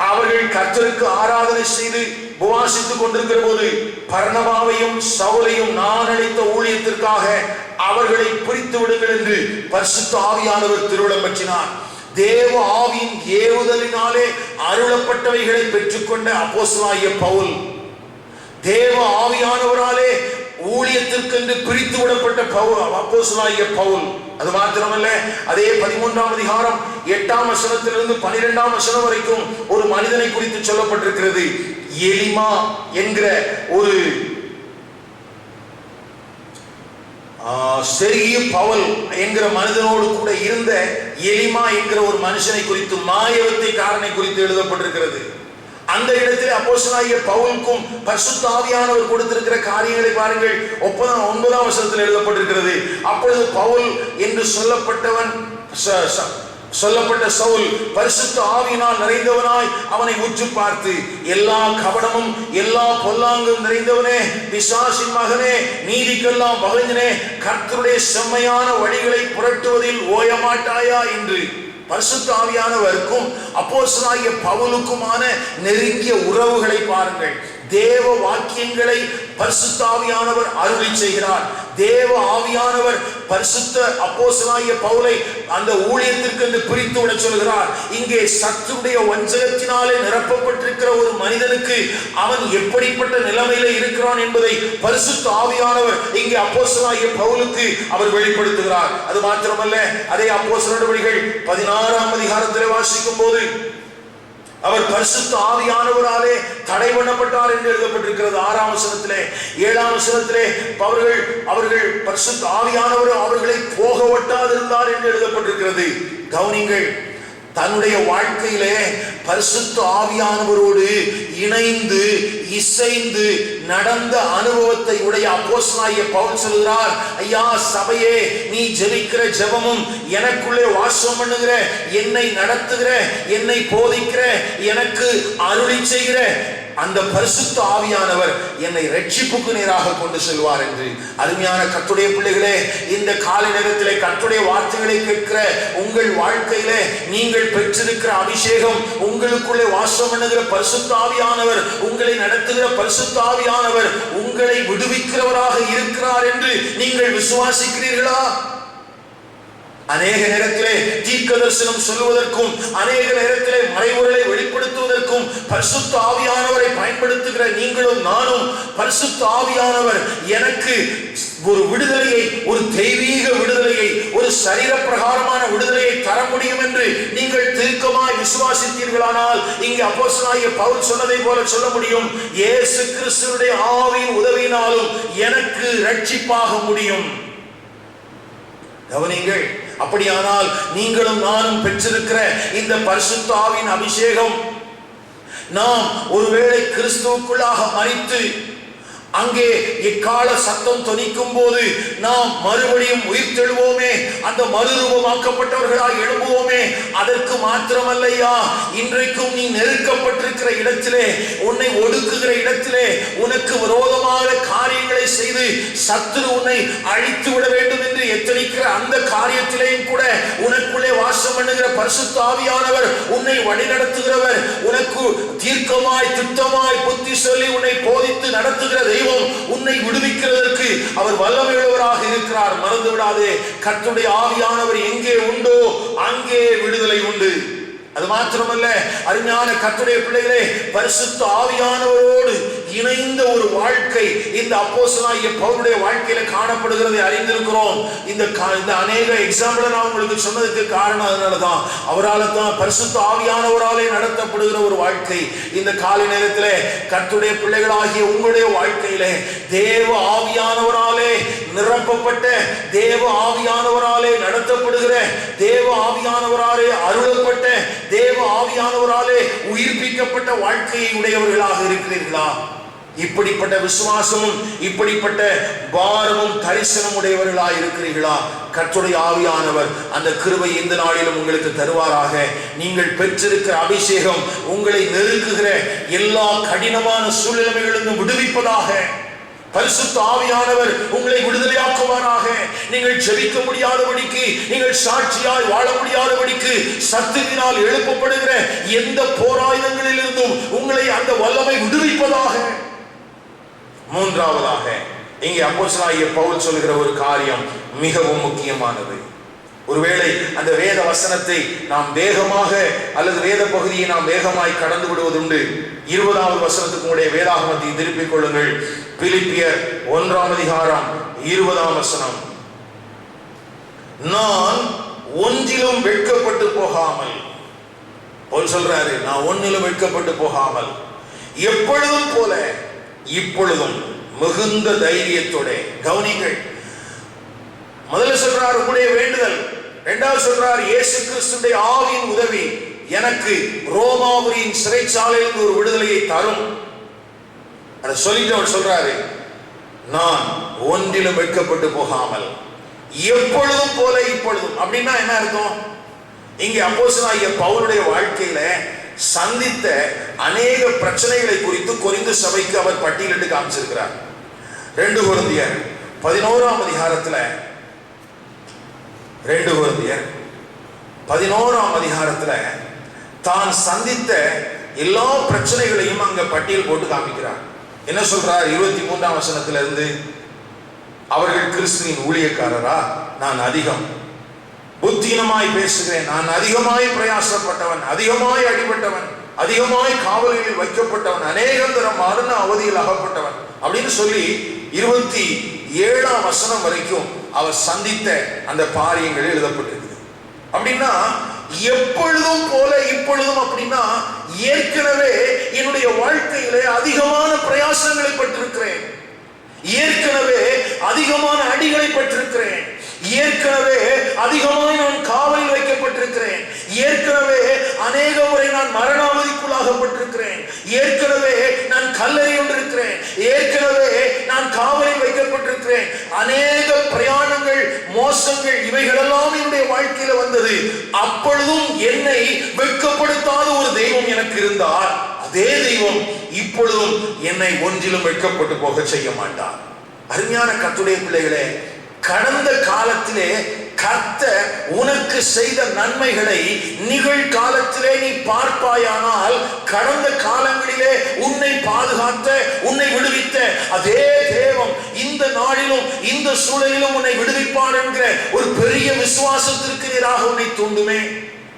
B: அவர்கள் கர்த்தருக்கு ஆராதனை செய்து உபவாசித்துக் கொண்டிருக்கிற போது பர்னபாவையும் சவுலையும் நான் அளித்த ஊழியத்திற்காக அவர்களை பிரித்து விடுங்கள் என்று பரிசுத்த ஆவியானவர் திருவிழம் பற்றினார். தேவ ஆவியின் ஏவுதலினாலே அருளப்பட்டவைகளை பெற்றுக்கொண்ட அப்போஸ்தலனாகிய பவுல், தேவ ஆவியானவராலே ஊழியத்திற்கென்று பிரித்து விடப்பட்ட அப்போஸ்தலனாகிய பவுல். அது மாத்திரமல்ல, அதே 13ஆம் அதிகாரம் 8ஆம் வசனத்திலிருந்து 12ஆம் வசனம் வரைக்கும் ஒரு மனிதனை குறித்து சொல்லப்பட்டிருக்கிறது. எலிமா என்கிற ஒரு செருகிய பவுல் என்கிற மனிதனோடு கூட இருந்த எலிமா என்கிற ஒரு மனுஷனை குறித்து, மாயவத்தை காரனை குறித்து எழுதப்பட்டிருக்கிறது. அந்த இடத்தில் அப்போஸ்தலனாகிய பவுலுக்கும் பரிசுத்த ஆவியானவர் கொடுத்திருக்கிற காரியங்களை பாருங்கள். 9ஆம் வசனத்தில் எழுதப்பட்டிருக்கிறது, அப்பொழுது பவுல் என்று சொல்லப்பட்ட சவுல் பரிசுத்த ஆவியினால் நிறைந்தவனாய் அவனை உற்று பார்த்து, எல்லா கபடமும் எல்லா பொல்லாங்கும் நிறைந்தவனே, பிசாசின் மகனே, நீதிக்கெல்லாம் பகைஞனே, கர்த்தருடைய செம்மையான வழிகளை புரட்டுவதில் ஓயமாட்டாயா என்று பரிசுத்த ஆவியானவருக்கும் அப்போஸ்தலனாகிய பவுலுக்குமான நெருங்கிய உறவுகளை பாருங்கள். தேவ வாக்கியங்களை பரிசுத்த ஆவியானவர் அருளி செய்கிறார். தேவ ஆவியானவர் பரிசுத்த அப்போஸ்தலனாகிய பவுலை அந்த ஊழியத்திற்கு என்று பிரித்து விட சொல்கிறார். இங்கே சத்துருடைய வஞ்சகத்தினாலே நிரப்பப்பட்டிருக்கிற ஒரு மனிதனுக்கு அவன் எப்படிப்பட்ட நிலைமையில இருக்கிறான் என்பதை பரிசுத்த ஆவியானவர் இங்கே அப்போஸ்தலனாகிய பவுலுக்கு அவர் வெளிப்படுத்துகிறார். அது மாத்திரமல்ல, அதே அப்போஸ்தலர் நடவடிக்கைகள் 16ஆம் அதிகாரத்தில் வாசிக்கும் போது அவர் பரிசுத்த ஆவியானவராலே தடை பண்ணப்பட்டார் என்று எழுதப்பட்டிருக்கிறது 6ஆம் வசனத்திலே. 7ஆம் வசனத்திலே அவர்கள் பரிசுத்த ஆவியானவர் அவர்களை போக விட்டாதிருந்தார் என்று எழுதப்பட்டிருக்கிறது. கவனிங்கள், தன்னுடைய வாழ்க்கையிலே பரிசுத்த ஆவியானவரோடு இணைந்து இசைந்து நடந்த அனுபவத்தை உடைய அப்போஸ்தலனாகிய பவுல் சொல்கிறார், ஐயா சபையே, நீ ஜெபிக்கிற ஜெபமும் எனக்குள்ளே வாசம் பண்ணுகிற, என்னை நடத்துகிற, என்னை போதிக்கிற, எனக்கு அருளி செய்கிற அந்த பரிசுத்த ஆவியானவர் என்னை ரட்சிப்புக்கு நேராக கொண்டு செல்வார் என்று. அருமையான கர்த்தருடைய பிள்ளைகளே, இந்த காலை நேரத்திலே கர்த்தருடைய வார்த்தைகளை கேட்கிற உங்கள் வாழ்க்கையிலே நீங்கள் பெற்றிருக்கிற அபிஷேகம், உங்களுக்குள்ளே வாசம் பண்ணுகிற பரிசுத்த ஆவியானவர், உங்களை நடத்துகிற பரிசுத்த ஆவியானவர் உங்களை விடுவிக்கிறவராக இருக்கிறார் என்று நீங்கள் விசுவாசிக்கிறீர்களா? அநேக நேரத்திலே தீர்க்க தரிசனம் சொல்வதற்கும், அநேக நேரத்திலே மறைபொருளை வெளிப்படுத்துவதற்கும் பரிசுத்த ஆவியானவரை பயன்படுத்துகிற நீங்களும் நானும், பரிசுத்த ஆவியானவர் எனக்கு ஒரு விடுதலையை, ஒரு தெய்வீக விடுதலையை, ஒரு சரீர பிரகாரமான விடுதலையை தர முடியும் என்று நீங்கள் தீர்க்கமாய் விசுவாசித்தீர்களானால், இங்கே அப்போஸ்தலனாகிய பவுல் சொன்னதை போல சொல்ல முடியும், இயேசு கிறிஸ்துவினுடைய ஆவியின் உதவியினாலும் எனக்கு ரட்சிப்பாக முடியும். கவனிங்கள், அப்படியானால் நீங்களும் நானும் பெற்றிருக்கிற இந்த பரிசுத்த ஆவியின் அபிஷேகம், நாம் ஒருவேளை கிறிஸ்துவுக்குள்ளாக மரித்து அங்கே எக்கால சத்தம் தொனிக்கும் போது நாம் மறுபடியும் உயிர் தெழுவோமே, அந்த மறுரூபமாக்கப்பட்டவர்களாய் எழும்புவோமே. அதற்கு மாத்திரமல்லையா, இன்றைக்கும் நீ நெருக்கப்பட்டிருக்கிற இடத்திலே, உன்னை ஒடுக்குகிற இடத்திலே, உனக்கு விரோதமான காரியங்களை செய்து சத்துரு உன்னை அழித்து விட வேண்டும் என்று எத்தனிக்கிற அந்த காரியத்திலேயும் கூட உனக்குள்ளே வாசம் பண்ணுகிற பரிசுத்த ஆவியானவர் உன்னை வழிநடத்துகிறவர், உனக்கு தீர்க்கமாய் திட்டமாய் புத்தி சொல்லி உன்னை போதித்து நடத்துகிற தெய்வம் உன்னை விடுவிக்கிறதற்கு அவர் வல்லமையுள்ளவராக இருக்கிறார். மறந்து விடாதே, கர்த்தருடைய ஆவியானவர் எங்கே உண்டோ அங்கே விடுதலை உண்டு. அது மாத்திரமல்ல, அருமையான கர்த்தருடைய பிள்ளைகளே, பரிசுத்த ஆவியானவரோடு இணைந்த ஒரு வாழ்க்கை இந்த அப்போஸ்தலனாகிய பவுலுடைய வாழ்க்கையில காணப்படுகிறதை அறிந்திருக்கிறோம். இந்த அநேக எக்ஸாம்பிள் நான் உங்களுக்கு சொன்னதுக்கு காரணம் அதனாலதான். அவரால் தான் பரிசுத்த ஆவியானவராலே நடத்தப்படுகிற ஒரு வாழ்க்கை இந்த காலை நேரத்திலே கர்த்தருடைய பிள்ளைகளாகிய உங்களுடைய வாழ்க்கையிலே தேவ ஆவியானவராலே நிரப்பப்பட்ட, தேவ ஆவியானவராலே நடத்தப்படுகிற, தேவ ஆவியானவராலே அருளப்பட்ட, தேவ ஆவியானவராலே உயிர்ப்பிக்கப்பட்ட வாழ்க்கையை உடையவர்களாக இருக்கிறீர்களா? இப்படிப்பட்ட விசுவாசமும் இப்படிப்பட்ட பாரமும் தரிசனம் உடையவர்களாக இருக்கிறீர்களா? கர்த்தருடைய ஆவியானவர் அந்த கிருபை இந்த நாளிலும் உங்களுக்கு தருவாராக. நீங்கள் பெற்றிருக்கிற அபிஷேகம் உங்களை நெருக்குகிற எல்லா கடினமான சூழ்நிலைகளிலிருந்து விடுவிப்பதாக. பரிசுத்த ஆவியானவர் உங்களை விடுதலையாக்குவாராக. நீங்கள் ஜெபிக்க முடியாதபடிக்கு, நீங்கள் சாட்சியாய் வாழ முடியாதபடிக்கு, சத்துவினால் எழுப்பப்படுகிற எந்த போராயுதங்களிலிருந்தும் உங்களை அந்த வல்லமை விடுவிப்பதாக. மூன்றாவதாக, இங்கே அப்போஸ்தலனாகிய பவுல் சொல்கிற ஒரு காரியம் மிகவும் முக்கியமானது. ஒருவேளை அந்த வேத வசனத்தை நாம் வேகமாக அல்லது வேத பகுதியை நாம் வேகமாய் கடந்து விடுவதுண்டு. 20வது வசனத்துக்கு உடைய வேதாகமத்தை திருப்பிக் கொள்ளுங்கள். பிலிப்பியர் 1ஆம் அதிகாரம் 20ஆம் வசனம். நான் ஒன்றிலும் வெட்கப்பட்டு போகாமல், பவுல் சொல்றாரு, நான் ஒன்றிலும் வெட்கப்பட்டு போகாமல் எப்பொழுதும் போல இப்பொழுதும் மிகுந்த தைரியத்தோட. கவனிங்கள், முதல்ல சொல்றார் உங்களுடைய வேண்டுதல், இரண்டாவது சொல்றார் இயேசு கிறிஸ்துவின் ஆவியின் உதவி எனக்கு ரோமாபுரியின் சிறைச்சாலையிலிருந்து ஒரு விடுதலையை தரும். அதை சொல்லிட்டு அவர் சொல்றாரு, நான் ஒன்றிலும் வெட்கப்பட்டு போகாமல் எப்பொழுதும் போல இப்பொழுதும். அப்படின்னா என்ன அர்த்தம்? இங்கே அப்போஸ்தலனாகிய பவுலுடைய வாழ்க்கையில சந்தித்த அநேக பிரச்சனைகளை குறித்து கொரிந்து சபைக்கு அவர் பட்டியலிட்டு காமிச்சிருக்கிறார். 2 கொரிந்தியர் 11ஆம் அதிகாரத்துல 2 கொரிந்தியர் 11ஆம் அதிகாரத்துல தான் சந்தித்த எல்லா பிரச்சனைகளையும் அங்க பட்டியல் போட்டு காமிக்கிறார். என்ன சொல்றார்? 23ஆம் வசனத்திலிருந்து, அவர்கள் கிறிஸ்துவின் ஊழியக்காரரா? நான் அதிகம் புத்தீனமாய் பேசுகிறேன், நான் அதிகமாய் பிரயாசப்பட்டவன், அதிகமாய் அடிபட்டவன், அதிகமாய் காவலில் வைக்கப்பட்டவன், அநேகந்தரம் மரண அவதியில் அகப்பட்டவன் அப்படின்னு சொல்லி 27ஆம் வசனம் வரைக்கும் அவர் சந்தித்த அந்த பாரியங்கள் எழுதப்பட்டிருக்குது. அப்படின்னா எப்பொழுதும் போல இப்பொழுதும், அப்படின்னா ஏற்கனவே என்னுடைய வாழ்க்கையிலே அதிகமான பிரயாசங்களை பட்டிருக்கிறேன், ஏற்கனவே அதிகமான அடிகளை பட்டிருக்கிறேன், ஏற்கனவே அதிகமாய் நான் காவலில் வைக்கப்பட்டிருக்கிறேன், ஏற்கனவே அநேக முறை நான் மரணாவதிக்குள்ளாகப்பட்டிருக்கிறேன், ஏற்கனவே நான் கல்லறை கொண்டிருக்கிறேன், ஏற்கனவே நான் காவலில் வைக்கப்பட்டிருக்கிறேன், அநேக பிரயாணங்கள் மோசங்கள் இவைகளெல்லாம் என்னுடைய வாழ்க்கையில வந்தது. அப்பொழுதும் என்னை வெட்கப்படுத்தாத ஒரு தெய்வம் எனக்கு இருந்தார். அதே தெய்வம் இப்பொழுதும் என்னை ஒன்றிலும் வெட்கப்பட்டு போக செய்ய மாட்டார். அருமையான கர்த்தருடைய பிள்ளைகளே, கடந்த காலத்திலே கர்த்தர் உனக்கு செய்த நன்மைகளை நிகழ்காலத்திலே நீ பார்ப்பாயானால், கடந்த காலங்களிலே உன்னை பாதுகாத்த, உன்னை விடுவித்த அதே தேவன் இந்த நாளிலும் இந்த சூழலிலும் உன்னை விடுவிப்பார் என்கிற ஒரு பெரிய விசுவாசத்திற்கு நேராக உன்னை தூண்டுமே.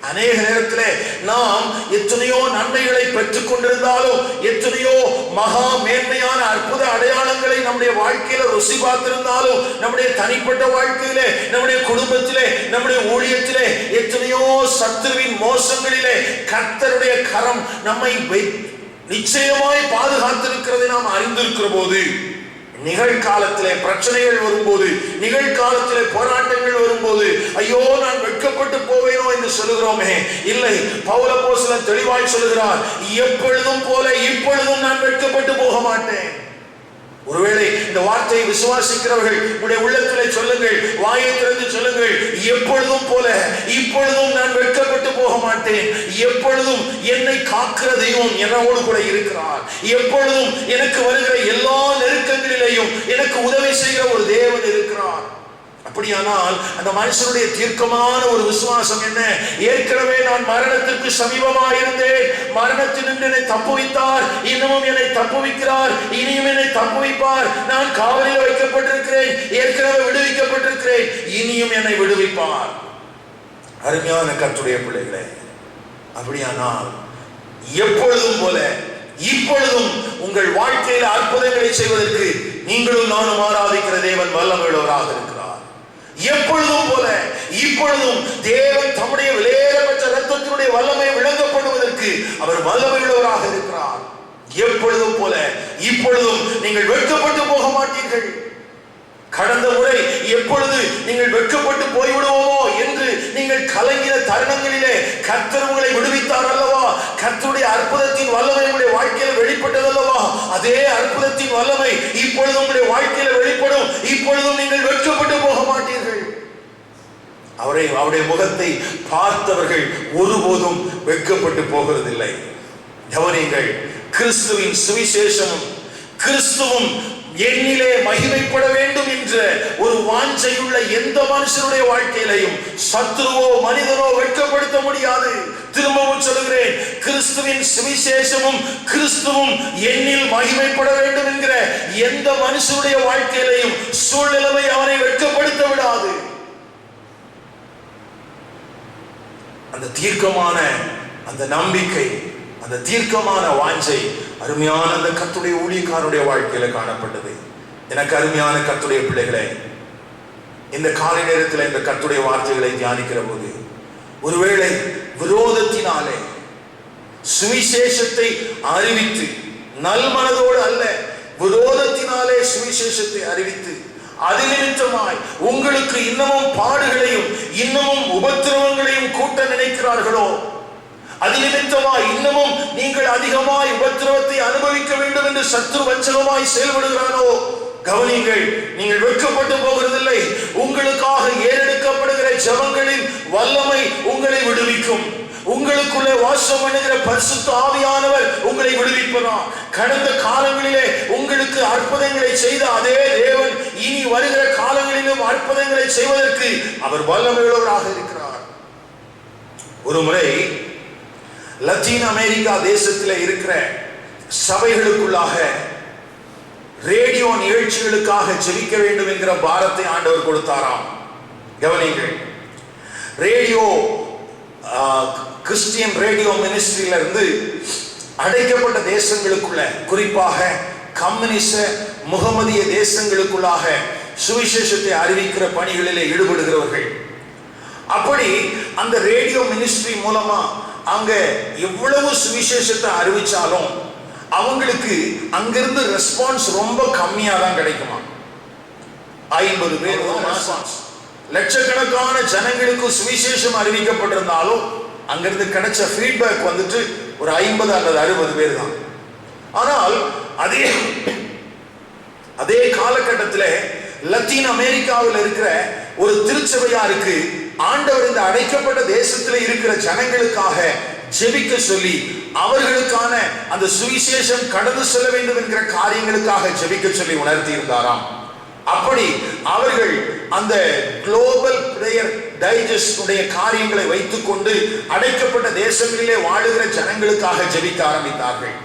B: அநேக நேரத்திலே நாம் எத்தனையோ நன்மைகளை பெற்றுக் கொண்டிருந்தாலும், எத்தனையோ மகா மேன்மையான அற்புத அடையாளங்களை நம்முடைய வாழ்க்கையில ருசி பார்த்திருந்தாலும், நம்முடைய தனிப்பட்ட வாழ்க்கையிலே, நம்முடைய குடும்பத்திலே, நம்முடைய ஊழியத்திலே எத்தனையோ சத்துருவின் மோசங்களிலே கர்த்தருடைய கரம் நம்மை நிச்சயமாய் பாதுகாத்திருக்கிறதை நாம் அறிந்திருக்கிற போது, நிகழ்காலத்திலே பிரச்சனைகள் வரும்போது, நிகழ்காலத்திலே போராட்டங்கள் வரும்போது, ஐயோ நான் வெட்கப்பட்டு போவேனோ என்று சொல்லுகிறோமே. இல்லை, பவுல் அப்போஸ்தலன் தெளிவாய் சொல்லுகிறார், எப்பொழுதும் போல இப்பொழுதும் நான் வெட்கப்பட்டு போக மாட்டேன். ஒருவேளை இந்த வார்த்தையை விசுவாசிக்கிறவர்கள் உடைய உள்ளத்திலே சொல்லுங்கள், வாயை திறந்து சொல்லுங்கள், எப்பொழுதும் போல இப்பொழுதும் நான் வெட்கப்பட்டு போக மாட்டேன். எப்பொழுதும் என்னை காக்கிற தெய்வம் என்னோடு கூட இருக்கிறார். எப்பொழுதும் எனக்கு வருகிற எல்லா நெருக்கங்களிலேயும் எனக்கு உதவி செய்கிற ஒரு தேவன் இருக்கிறார். அப்படியானால் அந்த மனுஷனுடைய தீர்க்கமான ஒரு விசுவாசம் என்ன? ஏற்கனவே நான் மரணத்திற்கு சமீபமாக இருந்தேன், மரணத்தினின்று என்னை தப்புவித்தார், இன்னமும் என்னை தப்புவிக்கிறார், இனியும் என்னை தப்புவிப்பார். நான் காவலில் வைக்கப்பட்டிருக்கிறேன், ஏற்கனவே விடுவிக்கப்பட்டிருக்கிறேன், இனியும் என்னை விடுவிப்பார். அருமையான கர்த்தருடைய பிள்ளைகளே, அப்படியானால் எப்பொழுதும் போல இப்பொழுதும் உங்கள் வாழ்க்கையில் அற்புதங்களை செய்வதற்கு நீங்களும் நானும் ஆராதிக்கிற தேவன் வல்லமையுள்ளவராக இருக்கிறார். எப்பொழுதும் போல இப்பொழுதும் தேவன் தம்முடைய விலையேறப்பட்ட இரத்தத்தினுடைய வல்லமை விளங்கப்படுவதற்கு அவர் வல்லமையுள்ளவராக இருக்கிறார். எப்பொழுதும் போல இப்பொழுதும் நீங்கள் வெட்கப்பட்டு போக மாட்டீர்கள். கடந்த முறை எப்பொழுது நீங்கள் வெட்கப்பட்டு போய்விடுவோமோ என்று நீங்கள் கலங்கின தருணங்களிலே கர்த்தர் உங்களை விடுவித்தார் அல்லவா? கர்த்தருடைய அற்புதத்தின் வல்லமை உங்களுடைய வாழ்க்கையில் வெளிப்பட்டது அல்லவா? அதே அற்புதத்தின் வல்லமை இப்பொழுது உங்களுடைய வாழ்க்கையில் வெளிப்படும். இப்பொழுதும் நீங்கள் வெட்கப்பட்டு போக மாட்டீர்கள். அவருடைய முகத்தை பார்த்தவர்கள் ஒருபோதும் வெட்கப்பட்டு போகிறதில்லை. கவனியுங்கள், கிறிஸ்துவின் சுவிசேஷமும் கிறிஸ்துவும் என்னிலே மகிமைப்பட வேண்டும் என்ற ஒரு வாஞ்சையுள்ள எந்த மனுஷனுடைய வாழ்க்கையிலையும் சத்துருவோ மனிதனோ வெட்கப்படுத்த முடியாது. திரும்பவும் சொல்கிறேன், கிறிஸ்துவின் சுவிசேஷமும் கிறிஸ்துவும் என்னில் மகிமைப்பட வேண்டும் என்கிற எந்த மனுஷனுடைய வாழ்க்கையிலையும் சூழ்நிலைமை அவனை வெட்கப்படுத்த விடாது. அந்த தீர்க்கமான அந்த நம்பிக்கை, அந்த தீர்க்கமான வாஞ்சை அருமையான அந்த கர்த்தருடைய ஊழியக்காரருடைய வாழ்க்கையில காணப்பட்டது. எனக்கு அருமையான கர்த்தருடைய பிள்ளைகளே, இந்த காலை நேரத்தில் இந்த கர்த்தருடைய வார்த்தைகளை தியானிக்கிற போது, ஒருவேளை விரோதத்தினாலே சுவிசேஷத்தை அறிவித்து, நல் மனதோடு அல்ல, விரோதத்தினாலே சுவிசேஷத்தை அறிவித்து அது நிமித்தமாய் உங்களுக்கு இன்னமும் பாடுகளையும் இன்னமும் உபத்திரவங்களையும் கூட்ட நினைக்கிறார்களோ, அது நிமித்தமாய் இன்னமும் நீங்கள் அதிகமாய் உபத்திரவத்தை அனுபவிக்க வேண்டும் என்று சத்துரு வஞ்சகமாய் செயல்படுகிறானோ, கவனியுங்கள், நீங்கள் வெட்கப்பட்டு போகிறதில்லை. உங்களுக்காக ஏறெடுக்கப்படுகிற ஜெபங்களின் வல்லமை உங்களை விடுவிக்கும். உங்களுக்குள்ளே வாசம் பண்ணுகிற பரிசுத்த ஆவியானவர் உங்களை விடுவிப்பார். கடந்த காலங்களிலே உங்களுக்கு அற்புதங்களை செய்த அதே தேவன் இனி வருகிற காலங்களிலும் அற்புதங்களை செய்வதற்கு அவர் வல்லமையுள்ளவராக இருக்கிறார். ஒரு முறை லத்தீன் அமெரிக்கா தேசத்தில் இருக்கிற சபைகளுக்குள்ளாக ரேடியோ நிகழ்ச்சிகளுக்காக ஜெபிக்க வேண்டும் என்கிற பாரத்தை ஆண்டவர் கொடுத்தாராம். கவனிங்கள், ரேடியோ கிறிஸ்டியன் ரேடியோ மினிஸ்ட்ரியில இருந்து அடைக்கப்பட்ட தேசங்களுக்குள்ள, குறிப்பாக கம்யூனிச முகமதிய தேசங்களுக்குள்ளாக சுவிசேஷத்தை அறிவிக்கிற பணிகளிலே ஈடுபடுகிறவர்கள். அப்படி அந்த ரேடியோ மினிஸ்ட்ரி மூலமா அங்க எவ்வளவு சுவிசேஷத்தை அறிவிச்சாலும் அவங்களுக்கு அங்கிருந்து ரெஸ்பான்ஸ் ரொம்ப கம்மியா தான் கிடைக்குமா. 50 பேர் ரெஸ்பான்ஸ். லட்சக்கணக்கான ஜனங்களுக்கு சுவிசேஷம் அறிவிக்கப்பட்டிருந்தாலும் அங்கிருந்து கிடைச்ச ஃபீட்பேக் வந்துட்டு ஒரு 50 அல்லது 60 பேர் தான். ஆனால் அதே காலகட்டத்தில் லத்தீன் அமெரிக்காவில் இருக்கிற ஒரு திருச்சபையாருக்கு ஆண்டவர் இந்த அடைக்கப்பட்ட தேசத்தில் இருக்கிற ஜனங்களுக்காக ஜெபிக்க சொல்லி அவர்களுக்கான அந்த சுவிசேஷம் கடந்து செல்ல வேண்டும் என்கிற காரியங்களுக்காக ஜெபிக்க சொல்லி உணர்த்தி இருந்தாராம். அப்படி அவர்கள் அந்த குளோபல் பிரேயர் டைஜஸ்ட் உடைய காரியங்களை வைத்துக் கொண்டு அடைக்கப்பட்ட தேசங்களிலே வாழுகிற ஜனங்களுக்காக ஜெபிக்க ஆரம்பித்தார்கள்.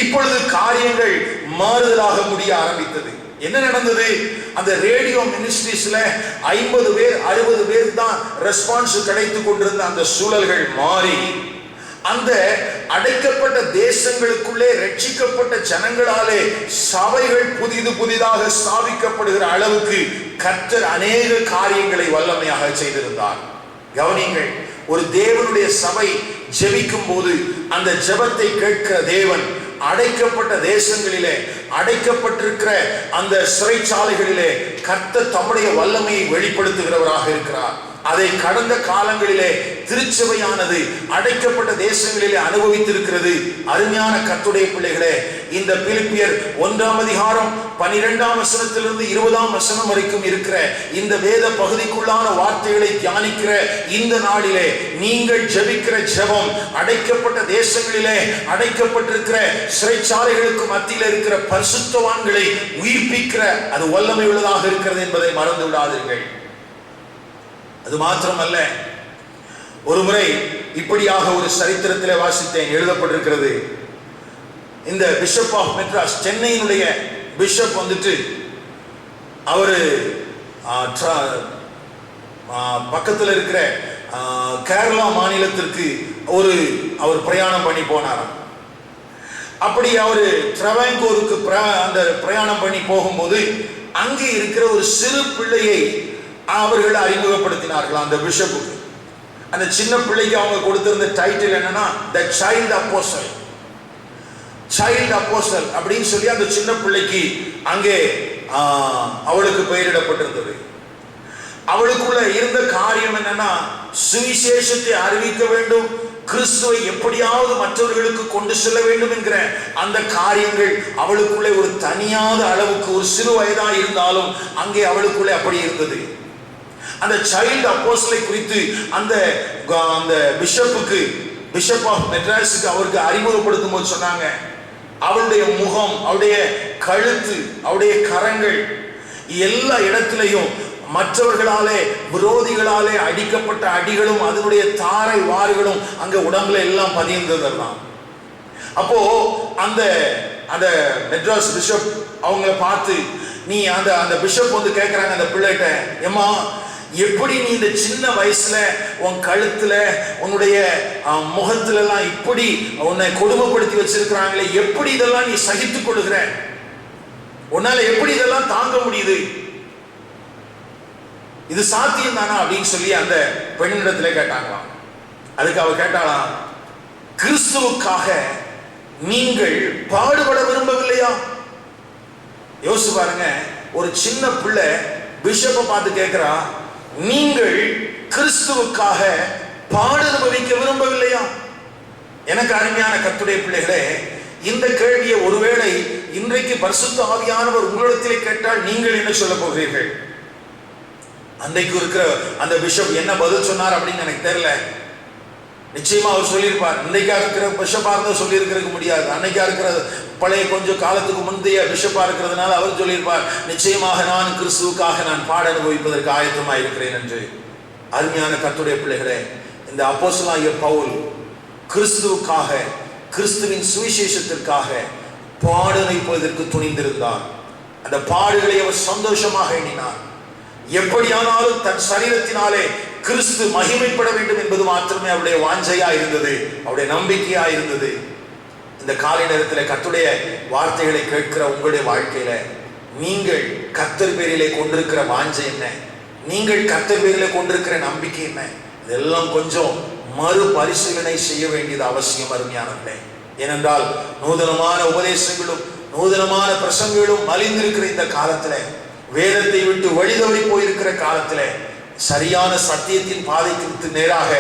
B: இப்பொழுது காரியங்கள் மாறுதலாக முடிய ஆரம்பித்தது. என்ன நடந்தது? அந்த ரேடியோ மினிஸ்ட்ரிஸ்ல 50 பேர் 60 பேர் தான் ரெஸ்பான்ஸ் கிடைத்துக் கொண்டிருந்த அந்த சூழல்கள் மாறி அந்த அடைக்கப்பட்ட தேசங்களுக்குள்ளே ரட்சிக்கப்பட்ட ஜனங்களாலே சபைகள் புதிதாக ஸ்தாபிக்கப்படுகிற அளவுக்கு கர்த்தர் அநேக காரியங்களை வல்லமையாக செய்திருந்தார். கவனிங்கள், ஒரு தேவனுடைய சபை ஜெபிக்கும் போது அந்த ஜெபத்தை கேட்கிற தேவன் அடைக்கப்பட்ட தேசங்களிலே அடைக்கப்பட்டிருக்கிற அந்த சிறைச்சாலைகளிலே கர்த்தர் தம்முடைய வல்லமையை வெளிப்படுத்துகிறவராக இருக்கிறார். அதை கடந்த காலங்களிலே திருச்சபையானது அடைக்கப்பட்ட தேசங்களிலே அனுபவித்திருக்கிறது. அருமையான கர்த்தருடைய பிள்ளைகளே, இந்த பிலிப்பியர் 1ஆம் அதிகாரம் 12ஆம் வசனத்திலிருந்து 20ஆம் வசனம் வரைக்கும் இருக்கிற இந்த வேத பகுதிக்குள்ளான வார்த்தைகளை தியானிக்கிற இந்த நாளிலே நீங்கள் ஜெபிக்கிற ஜெபம் அடைக்கப்பட்ட தேசங்களிலே அடைக்கப்பட்டிருக்கிற சிறைச்சாலைகளுக்கு மத்தியில் இருக்கிற பரிசுத்தவான்களை உயிர்ப்பிக்கிற அது வல்லமை உள்ளதாக இருக்கிறது என்பதை மறந்து விடாதீர்கள். அது மாத்திரமல்ல, ஒரு முறை இப்படியாக ஒரு சரித்திரத்திலே வாசித்தேன். எழுதப்பட்டிருக்கிறது, இந்த பிஷப் ஆஃப் மெட்ராஸ், சென்னையினுடைய பிஷப் வந்துட்டு அவரு பக்கத்தில் இருக்கிற கேரளா மாநிலத்திற்கு அவர் பிரயாணம் பண்ணி போனாராம். அப்படி அவரு ட்ரவாங்கூருக்கு அந்த பிரயாணம் பண்ணி போகும்போது அங்கே இருக்கிற ஒரு சிறு பிள்ளையை அவர்கள் அறிமுகப்படுத்தினார்கள் அந்த பிஷப்புக்கு. அந்த சின்ன பிள்ளைக்கு அவங்க கொடுத்திருந்த டைட்டில் என்னன்னா the child apostle. Child apostle அப்படின்னு சொல்லி அந்த சின்ன பிள்ளைக்கு அங்கே அவளுக்கு பெயரிடப்பட்டிருந்தது. அவளுக்குள்ள இருந்த காரியம் என்னன்னா, சுவிசேஷத்தை அறிவிக்க வேண்டும், கிறிஸ்துவை எப்படியாவது மற்றவர்களுக்கு கொண்டு செல்ல வேண்டும் என்கிற அந்த காரியங்கள் அவளுக்குள்ளே ஒரு தனியாத அளவுக்கு, ஒரு சிறு வயதா இருந்தாலும் அங்கே அவளுக்குள்ளே அப்படி இருந்தது. அந்த சைல்டு அப்போஸ்டலை குறித்து அந்த பிஷப்புக்கு, பிஷப் ஆஃப் மெட்ராஸுக்கு அவருக்கு அறிமுகப்படுத்தும் போது சொன்னாங்க, அவளுடைய முகம், அவருடைய கழுத்து, அவருடைய கரங்கள் எல்லா இடத்திலையும் மற்றவர்களாலே விரோதிகளாலே அடிக்கப்பட்ட அடிகளும் அதனுடைய தாரை வாறுகளும் அங்க உடம்புல எல்லாம் பதிந்ததெல்லாம். அப்போ அந்த அந்த மெட்ராஸ் பிஷப் அவங்கள பார்த்து, நீ அந்த பிஷப் வந்து கேட்கிறாங்க அந்த பிள்ளைகிட்ட, ஏம்மா எப்படி நீ இந்த சின்ன வயசுல உன் கழுத்துல உன்னுடைய முகத்துல எல்லாம் இப்படி உன்னை கொடுமைப்படுத்தி வச்சிருக்கிறாங்களே, எப்படி இதெல்லாம் நீ சகித்துக் கொள்ளுகிற, உன்னால எப்படி இதெல்லாம் தாங்க முடியுது, இது சாத்தியம் தானா அப்படின்னு சொல்லி அந்த பெண்ணிடத்திலே கேட்டாங்களாம். அதுக்கு அவ கேட்டாலாம், கிறிஸ்துவுக்காக நீங்கள் பாடுபட விரும்பவில்லையா? யோசிச்சு பாருங்க, ஒரு சின்ன பிள்ளை பிஷப்பை பார்த்து கேட்கிறா, நீங்கள் கிறிஸ்துவுக்காக பாடு அனுபவிக்க விரும்பவில்லையா? எனக்கு அருமையான கர்த்தருடைய பிள்ளைகளே, இந்த கேள்வியை ஒருவேளை இன்றைக்கு பரிசுத்த ஆவியானவர் உங்களிடத்திலே கேட்டால் நீங்கள் என்ன சொல்ல போகிறீர்கள்? அன்றைக்கு இருக்கிற அந்த பிஷப் என்ன பதில் சொன்னார் அப்படின்னு எனக்கு தெரியல. நிச்சயமா அவர் சொல்லியிருப்பார். இன்றைக்கா இருக்கிற பிஷப்பா இருந்தா சொல்லி இருக்கிறதுக்கு முடியாது. அன்னைக்கா இருக்கிற பழைய கொஞ்சம் காலத்துக்கு முந்தைய பிஷப்பா இருக்கிறதுனால அவர் சொல்லியிருப்பார், நிச்சயமாக நான் கிறிஸ்துவுக்காக நான் பாட அனுபவிப்பதற்கு ஆயத்தமாக இருக்கிறேன் என்று. அருமையான கர்த்தருடைய பிள்ளைகளே, இந்த அப்போஸ்தலனாகிய பவுல் கிறிஸ்துவுக்காக, கிறிஸ்துவின் சுவிசேஷத்திற்காக பாட அனுபவிப்பதற்கு துணிந்திருந்தார். அந்த பாடுகளை அவர் சந்தோஷமாக எண்ணினார். எப்படியானாலும் தன் சரீரத்தினாலே கிறிஸ்து மகிமைப்பட வேண்டும் என்பது மாத்திரமே அவருடைய வாஞ்சையா இருந்தது, அவருடைய நம்பிக்கையா இருந்தது. இந்த காலை நேரத்தில் கர்த்தருடைய வார்த்தைகளை கேட்கிற உங்களுடைய வாழ்க்கையில நீங்கள் கர்த்தர் பேரிலே கொண்டிருக்கிற வாஞ்சை என்ன, நீங்கள் கர்த்தர் பேரிலே கொண்டிருக்கிற நம்பிக்கை என்ன, இதெல்லாம் கொஞ்சம் மறுபரிசீலனை செய்ய வேண்டியது அவசியம் அருமையானவர்களே. ஏனென்றால் நூதனமான உபதேசங்களும் நூதனமான பிரசங்களும் மலிந்திருக்கிற இந்த காலத்துல, வேதத்தை விட்டு வழிதவறி போயிருக்கிற காலத்துல, சரியான சத்தியத்தின் பாதைக்கு நேராக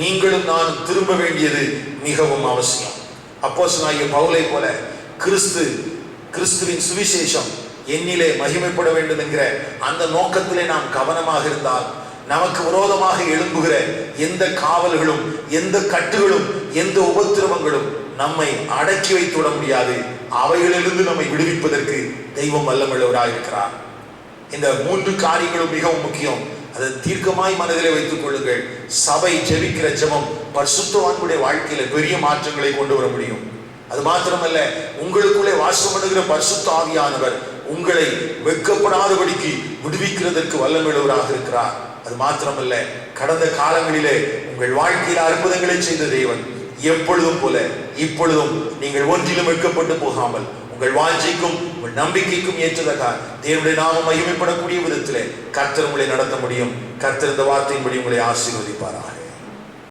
B: நீங்களும் நானும் திரும்ப வேண்டியது மிகவும் அவசியம். அப்போஸ்தலனாகிய பவுலை போல கிறிஸ்துவின் சுவிசேஷம் என்னிலே மகிமைப்பட வேண்டும் என்கிற அந்த நோக்கத்திலே நாம் கவனமாக இருந்தால், நமக்கு விரோதமாக எழும்புகிற எந்த காவல்களும், எந்த கட்டுகளும், எந்த உபத்திரவங்களும் நம்மை அடக்கி வைத்து விட முடியாது. அவைகளிலிருந்து நம்மை விடுவிப்பதற்கு தெய்வம் வல்லமையுள்ளவராக இருக்கிறார். இந்த 3 காரியங்களும் மிகவும் முக்கியம். அதை தீர்க்கமாய் மனதிலே வைத்துக் கொள்ளுங்கள். சபை ஜெபிக்கிற ஜெபம் பரிசுத்தவான்களுடைய வாழ்க்கையில பெரிய மாற்றங்களை கொண்டு வர முடியும். அது மாத்திரமல்ல, உங்களுக்குள்ளே வாசம் பண்ணுகிற பரிசுத்த ஆவியானவர் உங்களை வெட்கப்படாதபடிக்கு விடுவிக்கிறதற்கு வல்லமையுள்ளவராக இருக்கிறார். அது மாத்திரமல்ல, கடந்த காலங்களிலே உங்கள் வாழ்க்கையில் அற்புதங்களை செய்த தேவன் எப்பொழுதும் போல இப்பொழுதும் நீங்கள் ஒன்றிலும் வெட்கப்பட்டு போகாமல் உங்கள் வாஞ்சைக்கும் உங்கள் நம்பிக்கைக்கும் ஏற்றதாக தேவனுடைய நாமம் மகிமைப்படக்கூடிய விதத்திலே கர்த்தர் உங்களை நடத்த முடியும். கர்த்தர் இந்த வார்த்தையின்படி உங்களை ஆசீர்வதிப்பாராக.